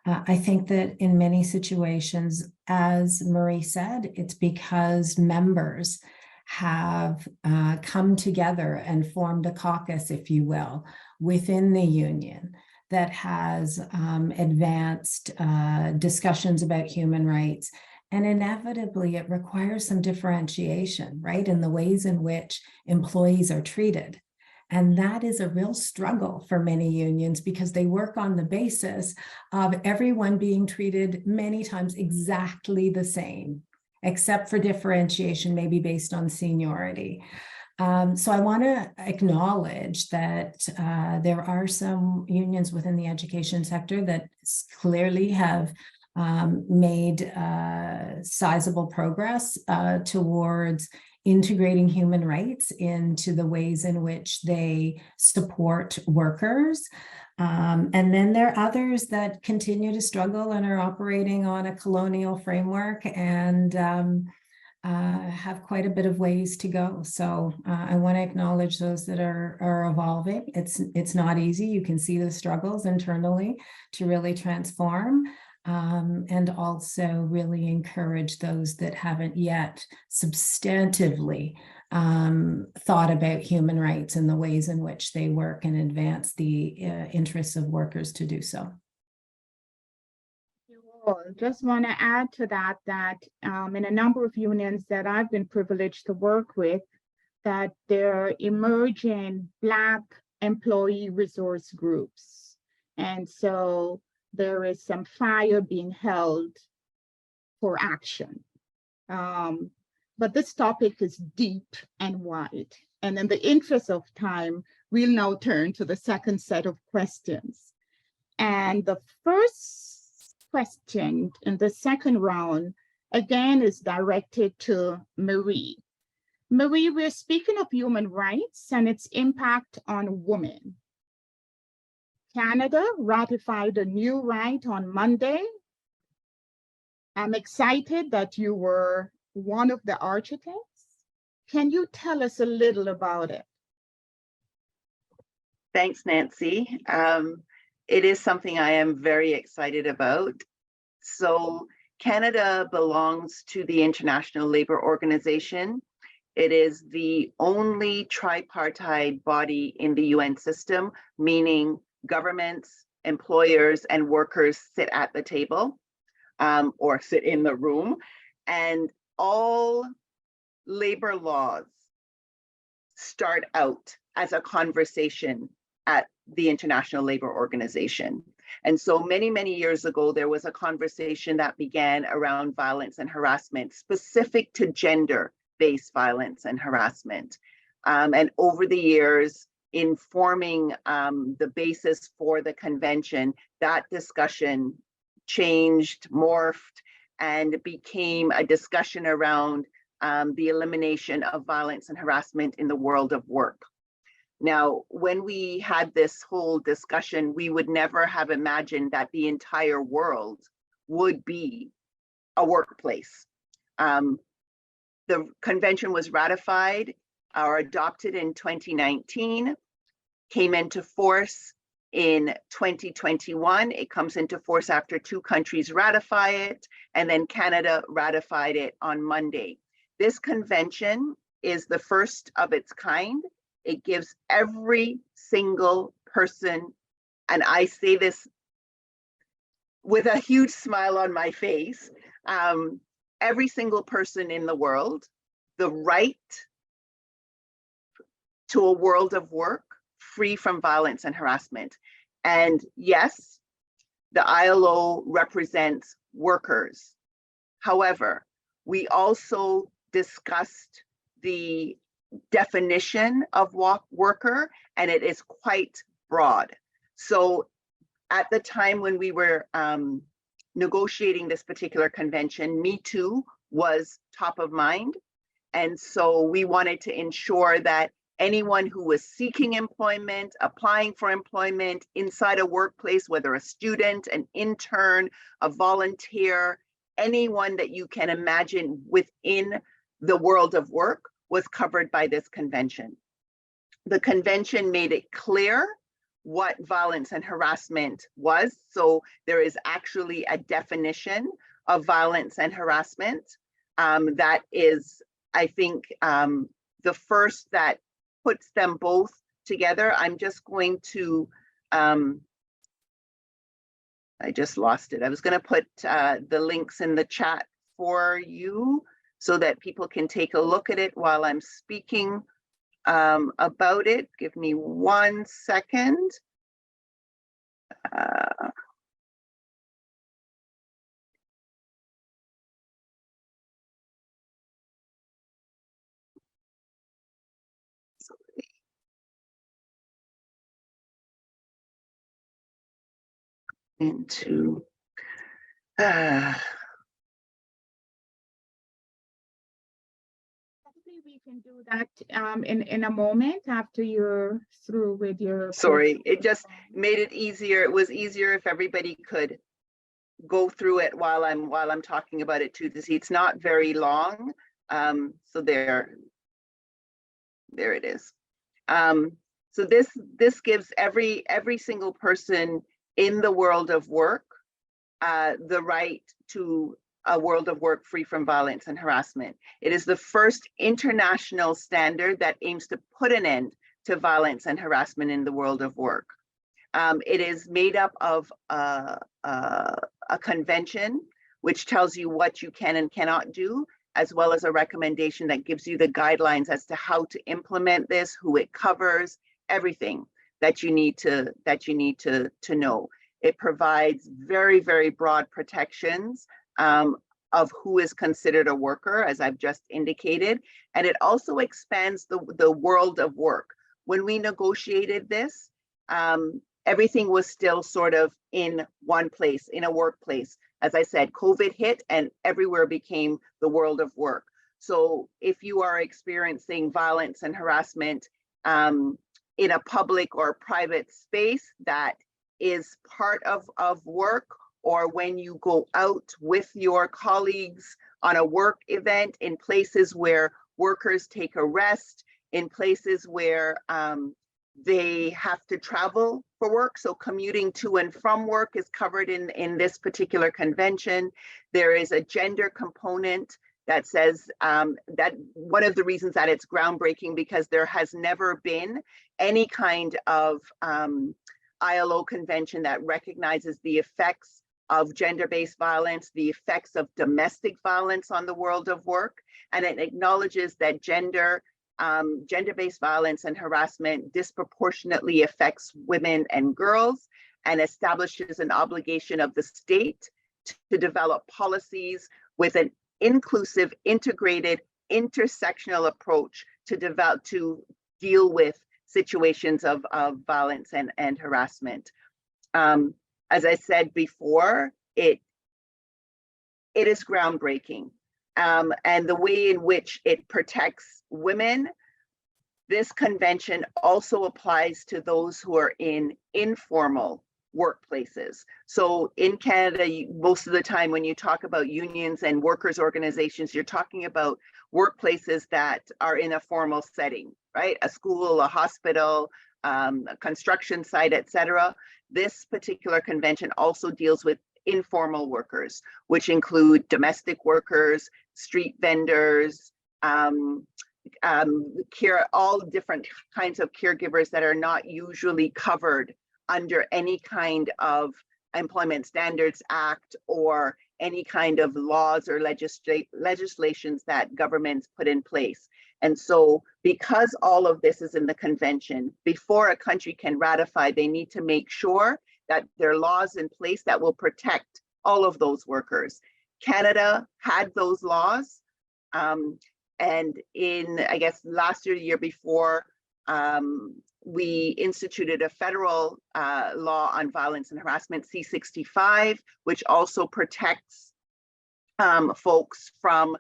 I think that in many situations, as Marie said, it's because members have come together and formed a caucus, if you will, within the union that has advanced discussions about human rights. And inevitably, it requires some differentiation, right, in the ways in which employees are treated. And that is a real struggle for many unions because they work on the basis of everyone being treated many times exactly the same, except for differentiation, maybe based on seniority. So I want to acknowledge that there are some unions within the education sector that clearly have made sizable progress towards integrating human rights into the ways in which they support workers. And then there are others that continue to struggle and are operating on a colonial framework and have quite a bit of ways to go. So I want to acknowledge those that are evolving. It's not easy. You can see the struggles internally to really transform. And also really encourage those that haven't yet substantively thought about human rights and the ways in which they work and advance the interests of workers to do so. Just want to add to that, in a number of unions that I've been privileged to work with, that there are emerging Black employee resource groups. And so there is some fire being held for action. But this topic is deep and wide. And in the interest of time, we'll now turn to the second set of questions. And the first question in the second round, again, is directed to Marie. Marie, we're speaking of human rights and its impact on women. Canada ratified a new right on Monday. I'm excited that you were one of the architects. Can you tell us a little about it? Thanks, Nancy. It is something I am very excited about. So Canada belongs to the International Labour Organization. It is the only tripartite body in the UN system, meaning governments, employers, and workers sit at the table or sit in the room. And all labor laws start out as a conversation at the International Labour Organization. And so many, many years ago, there was a conversation that began around violence and harassment specific to gender-based violence and harassment. And over the years, in forming the basis for the convention, that discussion changed, morphed, and became a discussion around the elimination of violence and harassment in the world of work. Now, when we had this whole discussion, we would never have imagined that the entire world would be a workplace. The convention was ratified or adopted in 2019, came into force in 2021. It comes into force after 2 countries ratify it, and then Canada ratified it on Monday. This convention is the first of its kind. It gives every single person, and I say this with a huge smile on my face, every single person in the world, the right to a world of work free from violence and harassment. And yes, the ILO represents workers. However, we also discussed the definition of worker, and it is quite broad. So at the time when we were negotiating this particular convention, Me Too was top of mind. And so we wanted to ensure that anyone who was seeking employment, applying for employment inside a workplace, whether a student, an intern, a volunteer, anyone that you can imagine within the world of work was covered by this convention. The convention made it clear what violence and harassment was. So there is actually a definition of violence and harassment that is, I think, the first that puts them both together. I'm just going to, I just lost it. I was going to put the links in the chat for you so that people can take a look at it while I'm speaking about it. Give me 1 second. Into We can do that in a moment after you're through with your. sorry, it just made it easier. It was easier if everybody could go through it while I'm talking about it too, to see it's not very long. So there it is. So this gives every single person in the world of work the right to a world of work free from violence and harassment. It is the first international standard that aims to put an end to violence and harassment in the world of work. It is made up of a convention which tells you what you can and cannot do, as well as a recommendation that gives you the guidelines as to how to implement this, who it covers, everything that you need to know. It provides very, very broad protections of who is considered a worker, as I've just indicated, and it also expands the world of work. When we negotiated this, everything was still sort of in one place, in a workplace. As I said, COVID hit and everywhere became the world of work. So if you are experiencing violence and harassment in a public or private space that is part of work, or when you go out with your colleagues on a work event, in places where workers take a rest, in places where they have to travel for work. So commuting to and from work is covered in this particular convention. There is a gender component that says that one of the reasons that it's groundbreaking, because there has never been any kind of ILO convention that recognizes the effects of gender-based violence, the effects of domestic violence on the world of work, and it acknowledges that gender-based violence and harassment disproportionately affects women and girls, and establishes an obligation of the state to develop policies with an inclusive, integrated, intersectional approach to deal with situations of violence and harassment. As I said before, it is groundbreaking. And the way in which it protects women, this convention also applies to those who are in informal workplaces. So in Canada, most of the time when you talk about unions and workers' organizations, you're talking about workplaces that are in a formal setting, right? A school, a hospital, a construction site, etc. This particular convention also deals with informal workers, which include domestic workers, street vendors, all different kinds of caregivers that are not usually covered under any kind of Employment Standards Act or any kind of laws or legislations that governments put in place. And so because all of this is in the convention, before a country can ratify, they need to make sure that there are laws in place that will protect all of those workers. Canada had those laws. And in, I guess, last year, the year before, we instituted a federal law on violence and harassment, C-65, which also protects folks from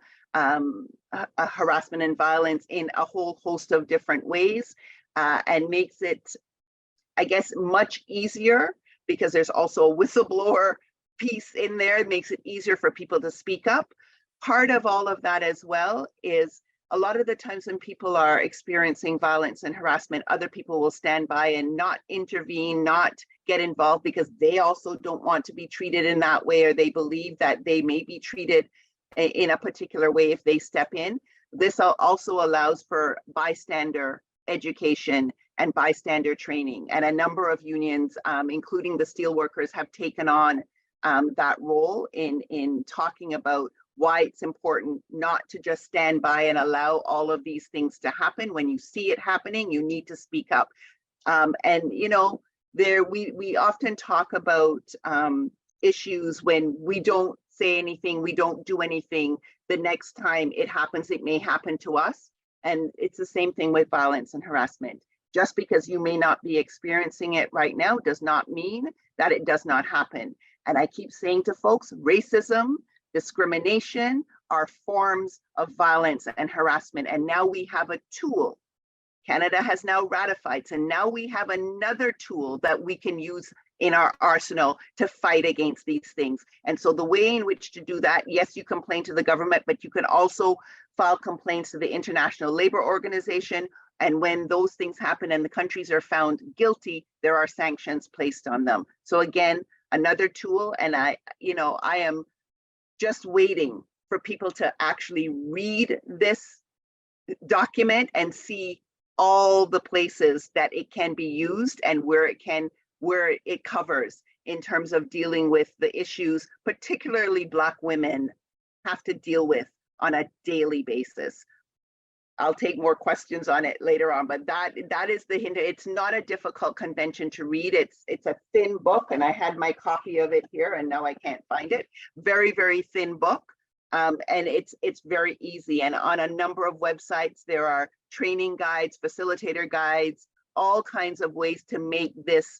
harassment and violence in a whole host of different ways, and makes it, I guess, much easier, because there's also a whistleblower piece in there. It makes it easier for people to speak up. Part of all of that as well is a lot of the times when people are experiencing violence and harassment, other people will stand by and not intervene, not get involved, because they also don't want to be treated in that way, or they believe that they may be treated in a particular way if they step in. This also allows for bystander education and bystander training. And a number of unions, including the steelworkers, have taken on that role in talking about why it's important not to just stand by and allow all of these things to happen. When you see it happening, you need to speak up. And you know, we often talk about issues when we don't say anything, we don't do anything. The next time it happens, it may happen to us. And it's the same thing with violence and harassment. Just because you may not be experiencing it right now does not mean that it does not happen. And I keep saying to folks, racism, discrimination are forms of violence and harassment. And now we have a tool. Canada has now ratified. So now we have another tool that we can use in our arsenal to fight against these things. And so the way in which to do that, yes, you complain to the government, but you can also file complaints to the International Labor Organization. And when those things happen and the countries are found guilty, there are sanctions placed on them. So again, another tool. And I am just waiting for people to actually read this document and see all the places that it can be used and where it covers in terms of dealing with the issues, particularly Black women have to deal with on a daily basis. I'll take more questions on it later on, but that is the hint. It's not a difficult convention to read. It's a thin book, and I had my copy of it here, and now I can't find it. Very, very thin book, and it's very easy. And on a number of websites, there are training guides, facilitator guides, all kinds of ways to make this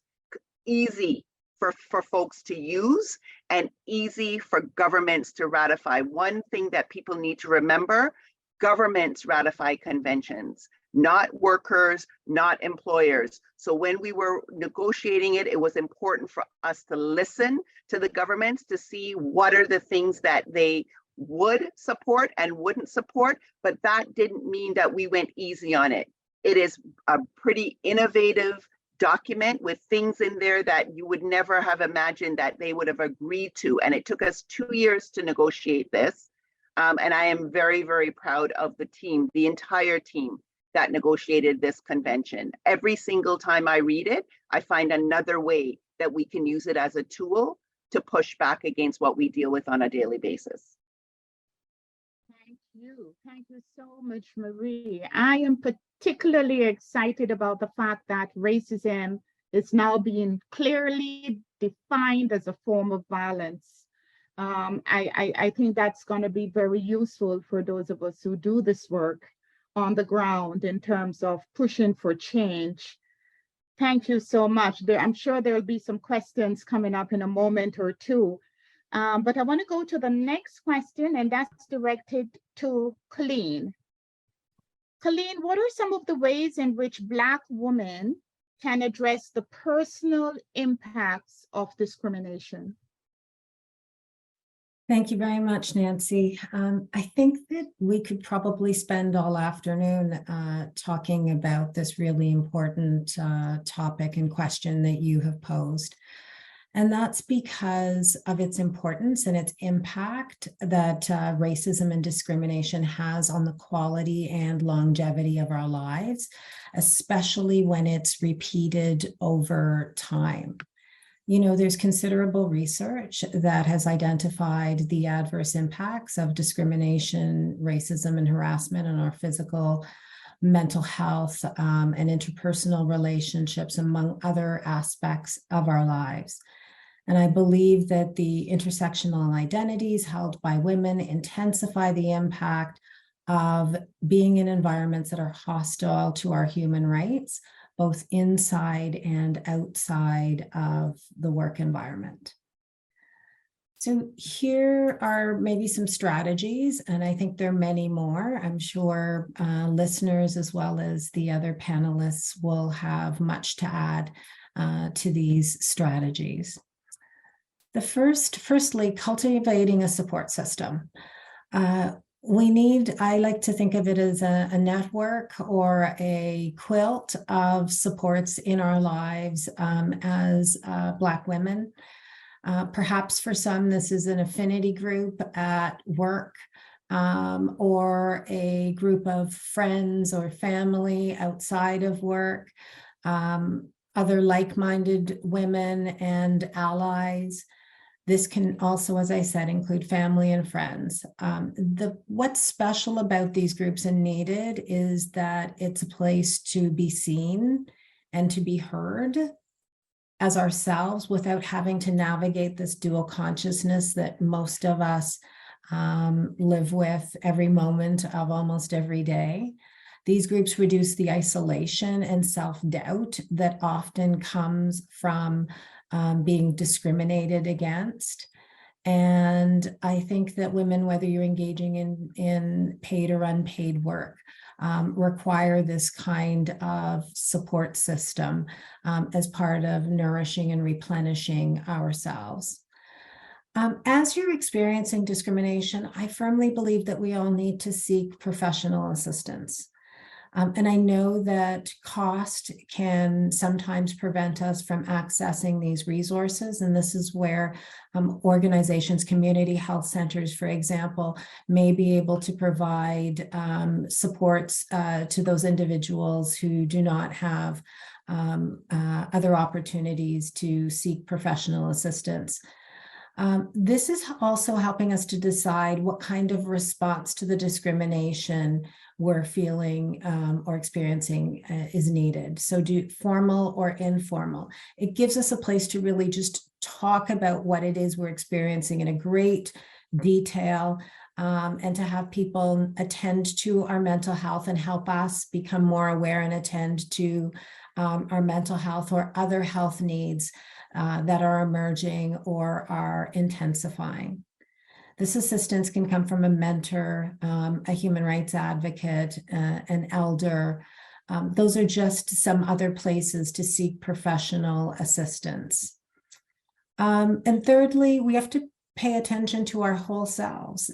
easy for folks to use and easy for governments to ratify. One thing that people need to remember: governments ratify conventions, not workers, not employers. So when we were negotiating it, it was important for us to listen to the governments to see what are the things that they would support and wouldn't support, but that didn't mean that we went easy on it. It is a pretty innovative document with things in there that you would never have imagined that they would have agreed to. And it took us 2 years to negotiate this. And I am very, very proud of the team, the entire team that negotiated this convention. Every single time I read it, I find another way that we can use it as a tool to push back against what we deal with on a daily basis. Thank you. Thank you so much, Marie. I am particularly excited about the fact that racism is now being clearly defined as a form of violence. I think that's going to be very useful for those of us who do this work on the ground in terms of pushing for change. Thank you so much. I'm sure there'll be some questions coming up in a moment or two. But I want to go to the next question, and that's directed to Colleen. Colleen, what are some of the ways in which Black women can address the personal impacts of discrimination? Thank you very much, Nancy. I think that we could probably spend all afternoon talking about this really important topic and question that you have posed. And that's because of its importance and its impact that racism and discrimination has on the quality and longevity of our lives, especially when it's repeated over time. There's considerable research that has identified the adverse impacts of discrimination, racism, and harassment on our physical, mental health, and interpersonal relationships, among other aspects of our lives. And I believe that the intersectional identities held by women intensify the impact of being in environments that are hostile to our human rights, both inside and outside of the work environment. So here are maybe some strategies, and I think there are many more. I'm sure listeners as well as the other panelists will have much to add to these strategies. Firstly, cultivating a support system. I like to think of it as a network or a quilt of supports in our lives as Black women. Perhaps for some, this is an affinity group at work or a group of friends or family outside of work, other like-minded women and allies. This can also, as I said, include family and friends. What's special about these groups and needed is that it's a place to be seen and to be heard as ourselves without having to navigate this dual consciousness that most of us live with every moment of almost every day. These groups reduce the isolation and self-doubt that often comes from being discriminated against. And I think that women, whether you're engaging in paid or unpaid work, require this kind of support system as part of nourishing and replenishing ourselves. As you're experiencing discrimination, I firmly believe that we all need to seek professional assistance. And I know that cost can sometimes prevent us from accessing these resources. And this is where organizations, community health centers, for example, may be able to provide supports to those individuals who do not have other opportunities to seek professional assistance. This is also helping us to decide what kind of response to the discrimination we're feeling or experiencing is needed. So do formal or informal. It gives us a place to really just talk about what it is we're experiencing in a great detail and to have people attend to our mental health and help us become more aware and attend to our mental health or other health needs that are emerging or are intensifying. This assistance can come from a mentor, a human rights advocate, an elder. Those are just some other places to seek professional assistance. And thirdly, we have to pay attention to our whole selves.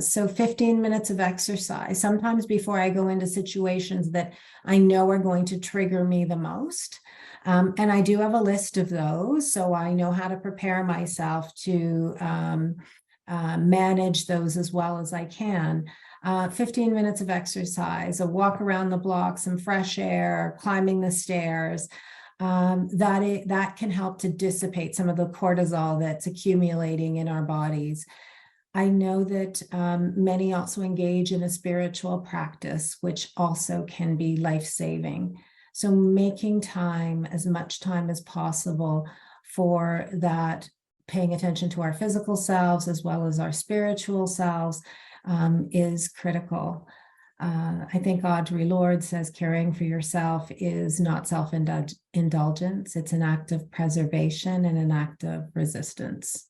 So 15 minutes of exercise, sometimes before I go into situations that I know are going to trigger me the most. And I do have a list of those, so I know how to prepare myself to manage those as well as I can. 15 minutes of exercise, a walk around the block, some fresh air, climbing the stairs, that can help to dissipate some of the cortisol that's accumulating in our bodies. I know that many also engage in a spiritual practice, which also can be life-saving. So making time, as much time as possible for that, paying attention to our physical selves as well as our spiritual selves is critical. I think Audre Lorde says caring for yourself is not self-indulgence. It's an act of preservation and an act of resistance.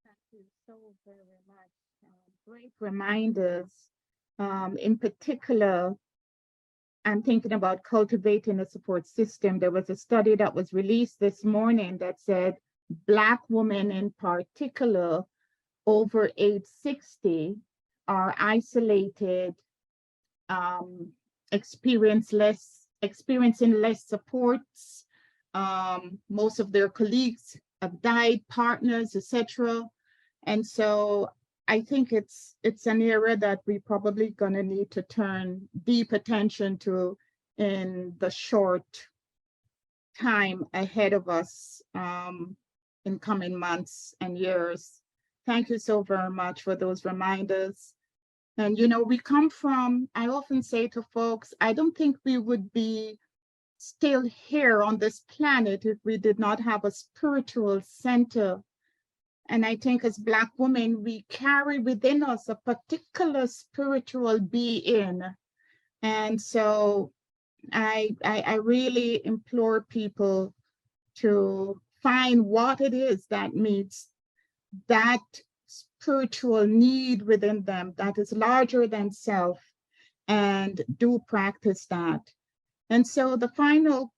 Thank you so very much. Great reminders. In particular, I'm thinking about cultivating a support system. There was a study that was released this morning that said Black women in particular over age 60 are isolated, experiencing less supports. Most of their colleagues have died, partners, etc. And so I think it's an area that we probably gonna need to turn deep attention to in the short time ahead of us in coming months and years. Thank you so very much for those reminders. And, you know, we come from, I often say to folks, I don't think we would be still here on this planet if we did not have a spiritual center. And I think as Black women, we carry within us a particular spiritual being. And so I really implore people to find what it is that meets that spiritual need within them that is larger than self, and do practice that. And so the final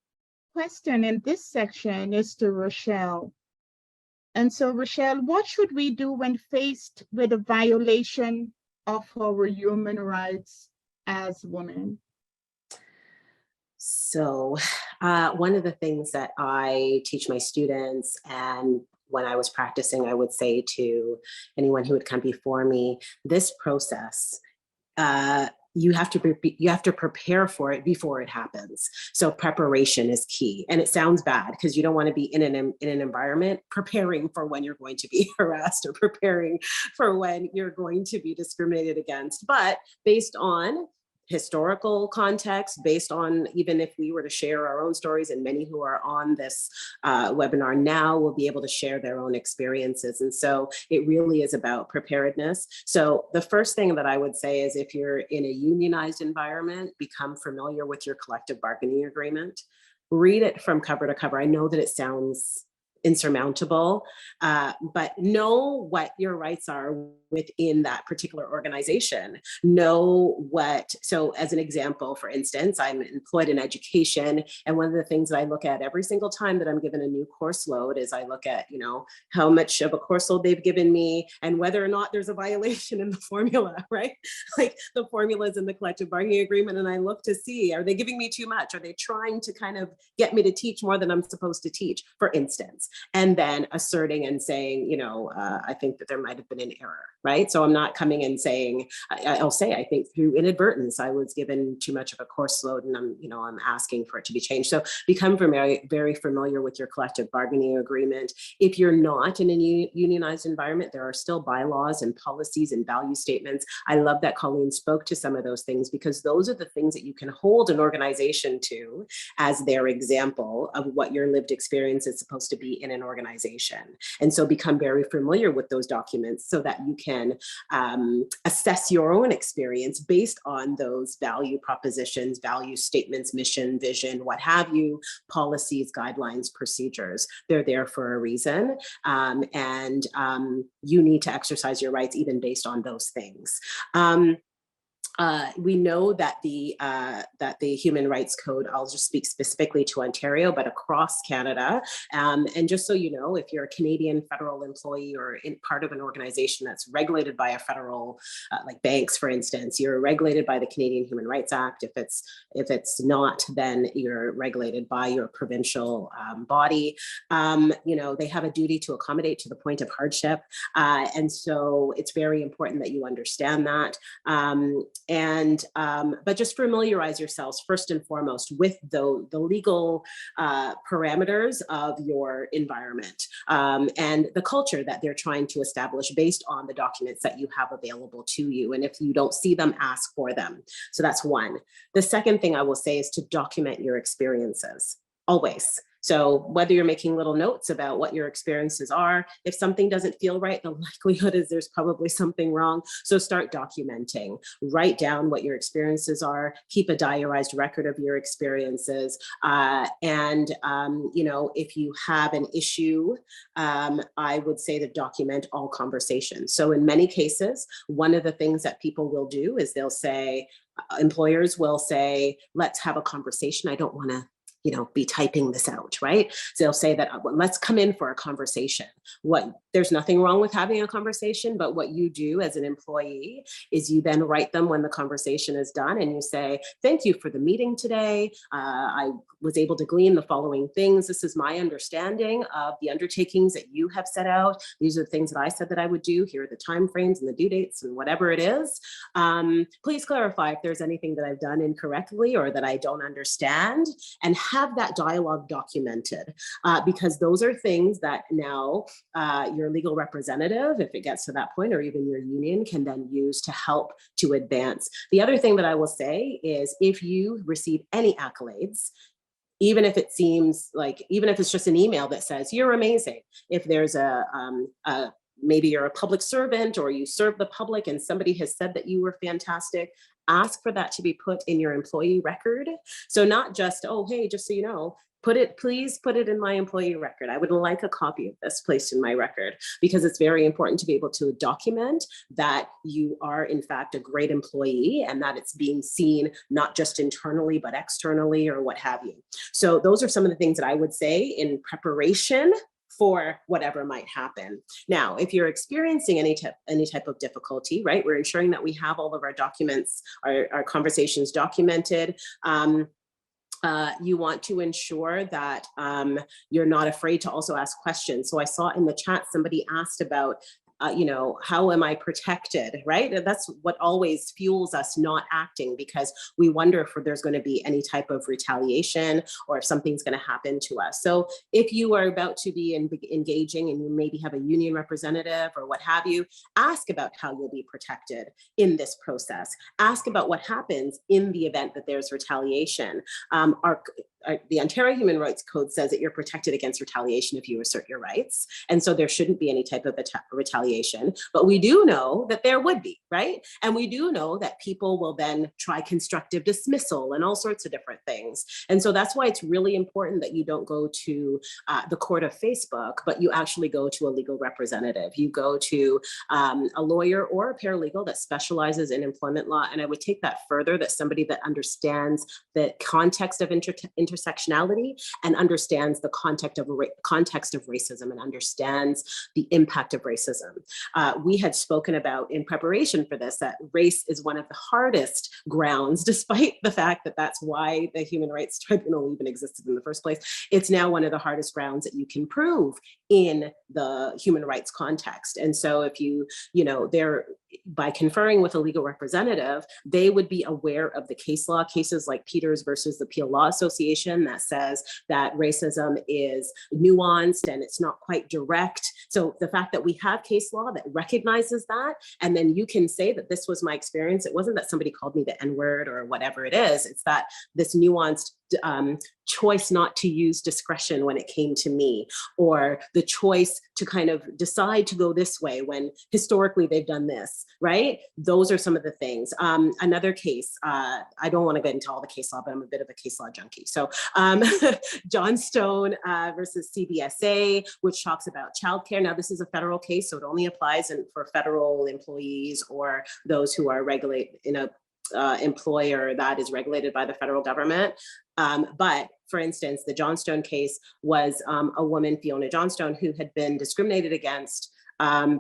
question in this section is to Rochelle. And so, Rochelle, what should we do when faced with a violation of our human rights as women? So one of the things that I teach my students, and when I was practicing, I would say to anyone who would come before me, this process, you have to prepare for it before it happens. So preparation is key. And it sounds bad because you don't want to be in an environment preparing for when you're going to be harassed or preparing for when you're going to be discriminated against. But based on historical context, based on, even if we were to share our own stories, and many who are on this webinar now will be able to share their own experiences. And so it really is about preparedness. So the first thing that I would say is, if you're in a unionized environment, become familiar with your collective bargaining agreement. Read it from cover to cover. I know that it sounds insurmountable, but know what your rights are within that particular organization. Know what, so as an example, for instance, I'm employed in education, and one of the things that I look at every single time that I'm given a new course load is I look at, you know, how much of a course load they've given me and whether or not there's a violation in the formula, right? Like the formulas in the collective bargaining agreement, and I look to see, are they giving me too much? Are they trying to kind of get me to teach more than I'm supposed to teach, for instance? And then asserting and saying, you know, I think that there might have been an error, right? So I'm not coming and saying, I'll say, I think through inadvertence, I was given too much of a course load, and I'm asking for it to be changed. So become very, very familiar with your collective bargaining agreement. If you're not in a unionized environment, there are still bylaws and policies and value statements. I love that Colleen spoke to some of those things, because those are the things that you can hold an organization to as their example of what your lived experience is supposed to be in an organization. And so become very familiar with those documents so that you can assess your own experience based on those value propositions, value statements, mission, vision, what have you, policies, guidelines, procedures. They're there for a reason. And you need to exercise your rights even based on those things. We know that the Human Rights Code, I'll just speak specifically to Ontario, but across Canada. And just so you know, if you're a Canadian federal employee or in part of an organization that's regulated by a federal, like banks, for instance, you're regulated by the Canadian Human Rights Act. If it's not, then you're regulated by your provincial body. They have a duty to accommodate to the point of hardship. And so it's very important that you understand that. But just familiarize yourselves first and foremost with the legal parameters of your environment and the culture that they're trying to establish based on the documents that you have available to you. And if you don't see them, ask for them. So that's one. The second thing I will say is to document your experiences, always. So whether you're making little notes about what your experiences are, if something doesn't feel right, the likelihood is there's probably something wrong. So start documenting, write down what your experiences are, keep a diarized record of your experiences. If you have an issue, I would say to document all conversations. So in many cases, one of the things that people will do is they'll say, employers will say, let's have a conversation. I don't want to be typing this out, right? So they'll say that, let's come in for a conversation. There's nothing wrong with having a conversation, but what you do as an employee is you then write them when the conversation is done, and you say, thank you for the meeting today. I was able to glean the following things. This is my understanding of the undertakings that you have set out. These are the things that I said that I would do. Here are the timeframes and the due dates and whatever it is. Please clarify if there's anything that I've done incorrectly or that I don't understand, and have that dialogue documented, because those are things that now your legal representative, if it gets to that point, or even your union, can then use to help to advance. The other thing that I will say is, if you receive any accolades, even if it seems like, even if it's just an email that says you're amazing, if there's maybe you're a public servant or you serve the public and somebody has said that you were fantastic, ask for that to be put in your employee record. So not just, oh, hey, just so you know, please put it in my employee record. I would like a copy of this placed in my record, because it's very important to be able to document that you are in fact a great employee, and that it's being seen not just internally, but externally, or what have you. So those are some of the things that I would say in preparation for whatever might happen. Now, if you're experiencing any type of difficulty, right, we're ensuring that we have all of our documents, our conversations documented. You want to ensure that you're not afraid to also ask questions. So I saw in the chat somebody asked about, how am I protected, right? That's what always fuels us not acting, because we wonder if there's going to be any type of retaliation or if something's going to happen to us. So if you are about to be engaging and you maybe have a union representative or what have you, ask about how you'll be protected in this process. Ask about what happens in the event that there's retaliation. The Ontario Human Rights Code says that you're protected against retaliation if you assert your rights. And so there shouldn't be any type of retaliation, but we do know that there would be, right? And we do know that people will then try constructive dismissal and all sorts of different things. And so that's why it's really important that you don't go to the court of Facebook, but you actually go to a legal representative. You go to a lawyer or a paralegal that specializes in employment law. And I would take that further, that somebody that understands the context of intersectionality and understands the context of racism and understands the impact of racism. We had spoken about in preparation for this that race is one of the hardest grounds, despite the fact that that's why the Human Rights Tribunal even existed in the first place. It's now one of the hardest grounds that you can prove in the human rights context. And so if by conferring with a legal representative, they would be aware of the case law, cases like Peters versus the Peel Law Association that says that racism is nuanced and it's not quite direct. So the fact that we have case law that recognizes that, and then you can say that this was my experience. It wasn't that somebody called me the N-word or whatever it is. It's that this nuanced choice not to use discretion when it came to me, or the choice to kind of decide to go this way when historically they've done this, right? Those are some of the things. Another case, I don't want to get into all the case law, but I'm a bit of a case law junkie. So John Stone versus CBSA, which talks about childcare. Now this is a federal case, so it only applies for federal employees or those who are regulated in a employer that is regulated by the federal government. But for instance, the Johnstone case was a woman, Fiona Johnstone, who had been discriminated against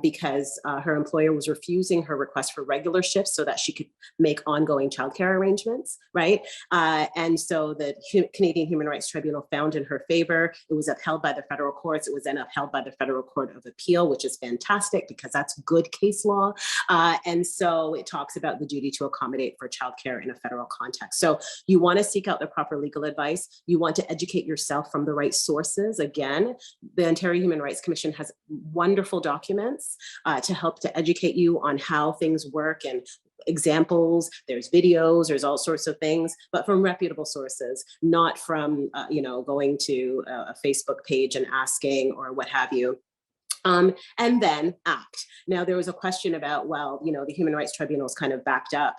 because her employer was refusing her request for regular shifts so that she could make ongoing childcare arrangements, right? And so the Canadian Human Rights Tribunal found in her favor. It was upheld by the federal courts. It was then upheld by the Federal Court of Appeal, which is fantastic because that's good case law. And so it talks about the duty to accommodate for childcare in a federal context. So you want to seek out the proper legal advice. You want to educate yourself from the right sources. Again, the Ontario Human Rights Commission has wonderful documents to help to educate you on how things work and examples. There's videos, there's all sorts of things, but from reputable sources, not from, going to a Facebook page and asking or what have you. And then act. Now, there was a question about, the Human Rights Tribunal is kind of backed up.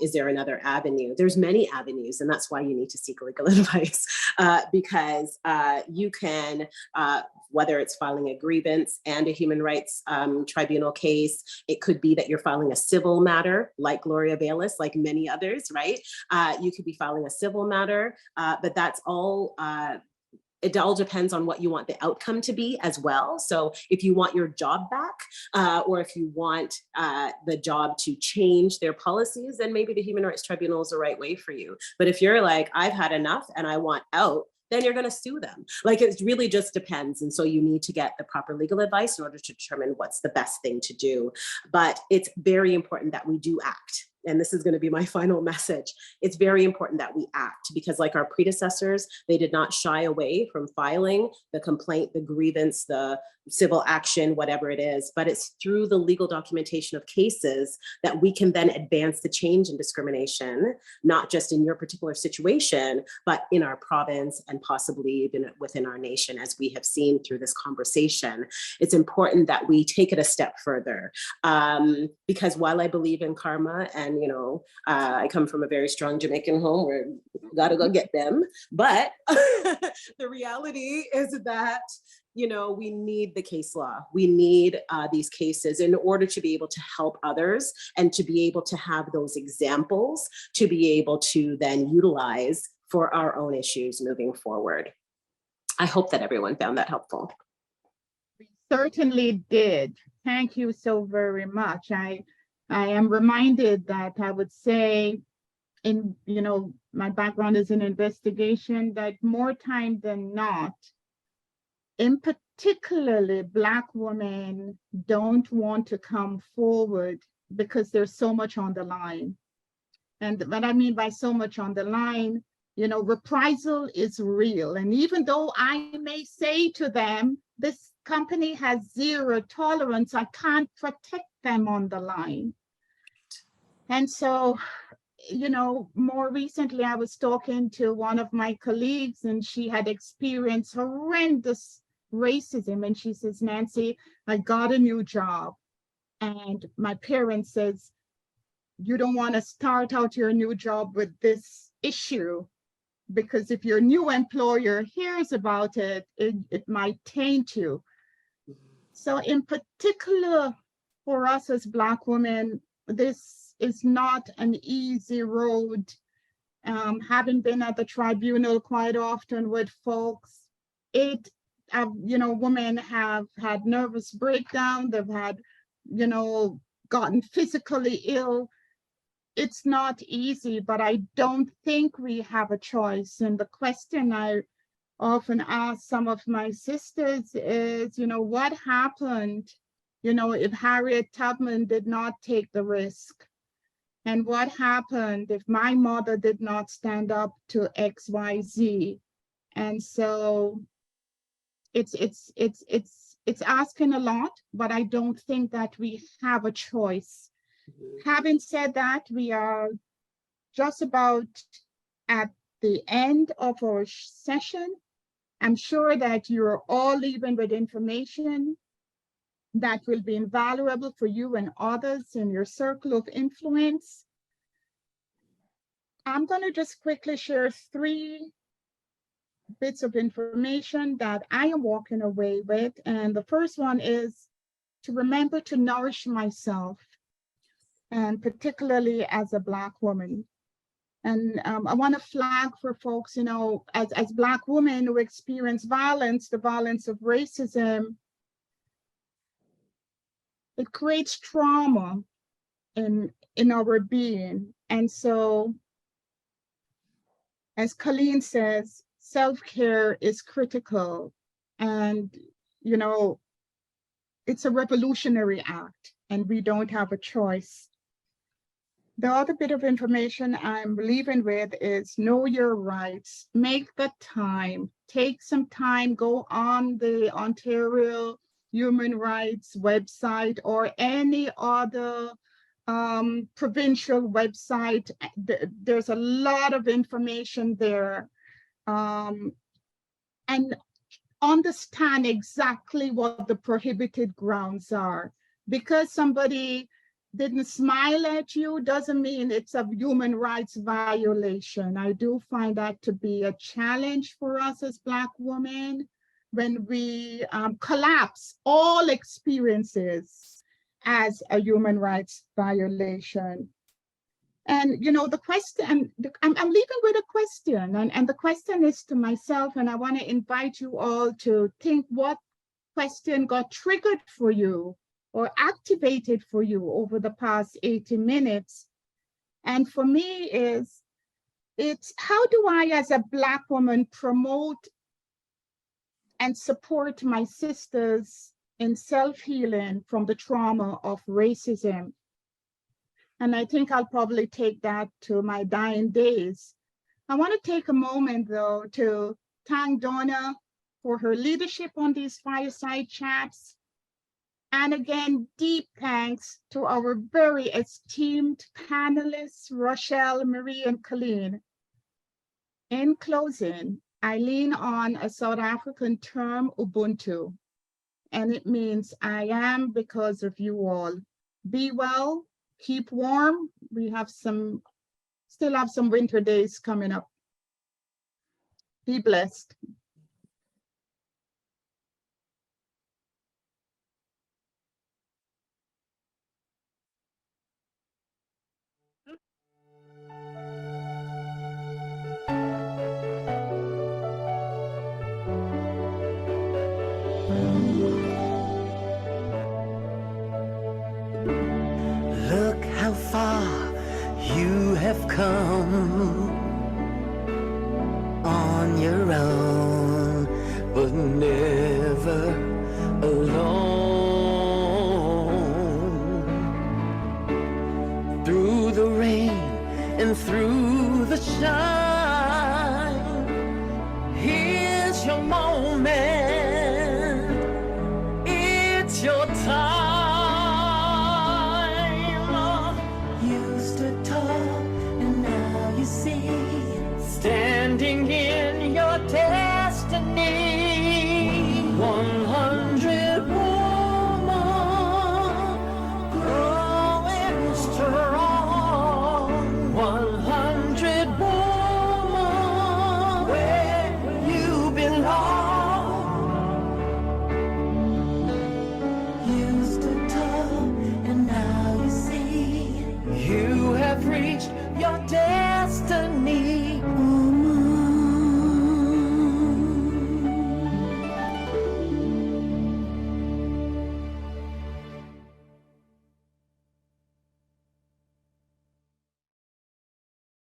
Is there another avenue? There's many avenues, and that's why you need to seek legal advice because you can, whether it's filing a grievance and a human rights tribunal case, it could be that you're filing a civil matter like Gloria Bayless, like many others, right? You could be filing a civil matter, but that's all it all depends on what you want the outcome to be as well. So if you want your job back, or if you want the job to change their policies, then maybe the Human Rights Tribunal is the right way for you. But if you're like, I've had enough and I want out, then you're going to sue them. Like, it really just depends. And so you need to get the proper legal advice in order to determine what's the best thing to do. But it's very important that we do act. and this is going to be my final message, it's very important that we act, because like our predecessors, they did not shy away from filing the complaint, the grievance, the civil action, whatever it is, but it's through the legal documentation of cases that we can then advance the change in discrimination, not just in your particular situation, but in our province and possibly even within our nation, as we have seen through this conversation. It's important that we take it a step further, because while I believe in karma, and I come from a very strong Jamaican home where we gotta go get them, but the reality is that we need the case law. We need these cases in order to be able to help others and to be able to have those examples to be able to then utilize for our own issues moving forward. I hope that everyone found that helpful. We certainly did. Thank you so very much. I am reminded that I would say my background is in investigation, that more time than not, in particularly Black women don't want to come forward because there's so much on the line. And what I mean by so much on the line, reprisal is real. And even though I may say to them, this company has zero tolerance, I can't protect them on the line. And so, more recently, I was talking to one of my colleagues, and she had experienced horrendous racism. And she says, Nancy, I got a new job. And my parents says, you don't want to start out your new job with this issue, because if your new employer hears about it, it might taint you. So in particular, for us as Black women, this is not an easy road. Having been at the tribunal quite often with folks, women have had nervous breakdown, they've had, gotten physically ill. It's not easy, but I don't think we have a choice. And the question I often ask some of my sisters is, what happened, if Harriet Tubman did not take the risk? And what happened if my mother did not stand up to XYZ? And so it's asking a lot, but I don't think that we have a choice. Having said that, we are just about at the end of our session. I'm sure that you're all leaving with information that will be invaluable for you and others in your circle of influence. I'm going to just quickly share 3 bits of information that I am walking away with. And the first one is to remember to nourish myself, and particularly as a Black woman. And I want to flag for folks, as Black women who experience violence, the violence of racism, it creates trauma in our being. And so, as Colleen says, self-care is critical. And, it's a revolutionary act, and we don't have a choice. The other bit of information I'm leaving with is know your rights. Make the time, take some time, go on the Ontario Human Rights website or any other provincial website. There's a lot of information there. And understand exactly what the prohibited grounds are. Because somebody didn't smile at you doesn't mean it's a human rights violation. I do find that to be a challenge for us as Black women when we collapse all experiences as a human rights violation. And the question, I'm leaving with a question, and the question is to myself, and I want to invite you all to think what question got triggered for you or activated for you over the past 80 minutes. And for me it's how do I as a Black woman promote and support my sisters in self-healing from the trauma of racism? And I think I'll probably take that to my dying days. I want to take a moment, though, to thank Donna for her leadership on these fireside chats. And again, deep thanks to our very esteemed panelists, Rochelle, Marie, and Colleen. In closing, I lean on a South African term, Ubuntu, and it means I am because of you all. Be well, keep warm. We have still have some winter days coming up. Be blessed. Look how far you have come on your own, but never alone. Through the rain and through the shine, here's your moment, it's your time. You stood tall and now you see, standing in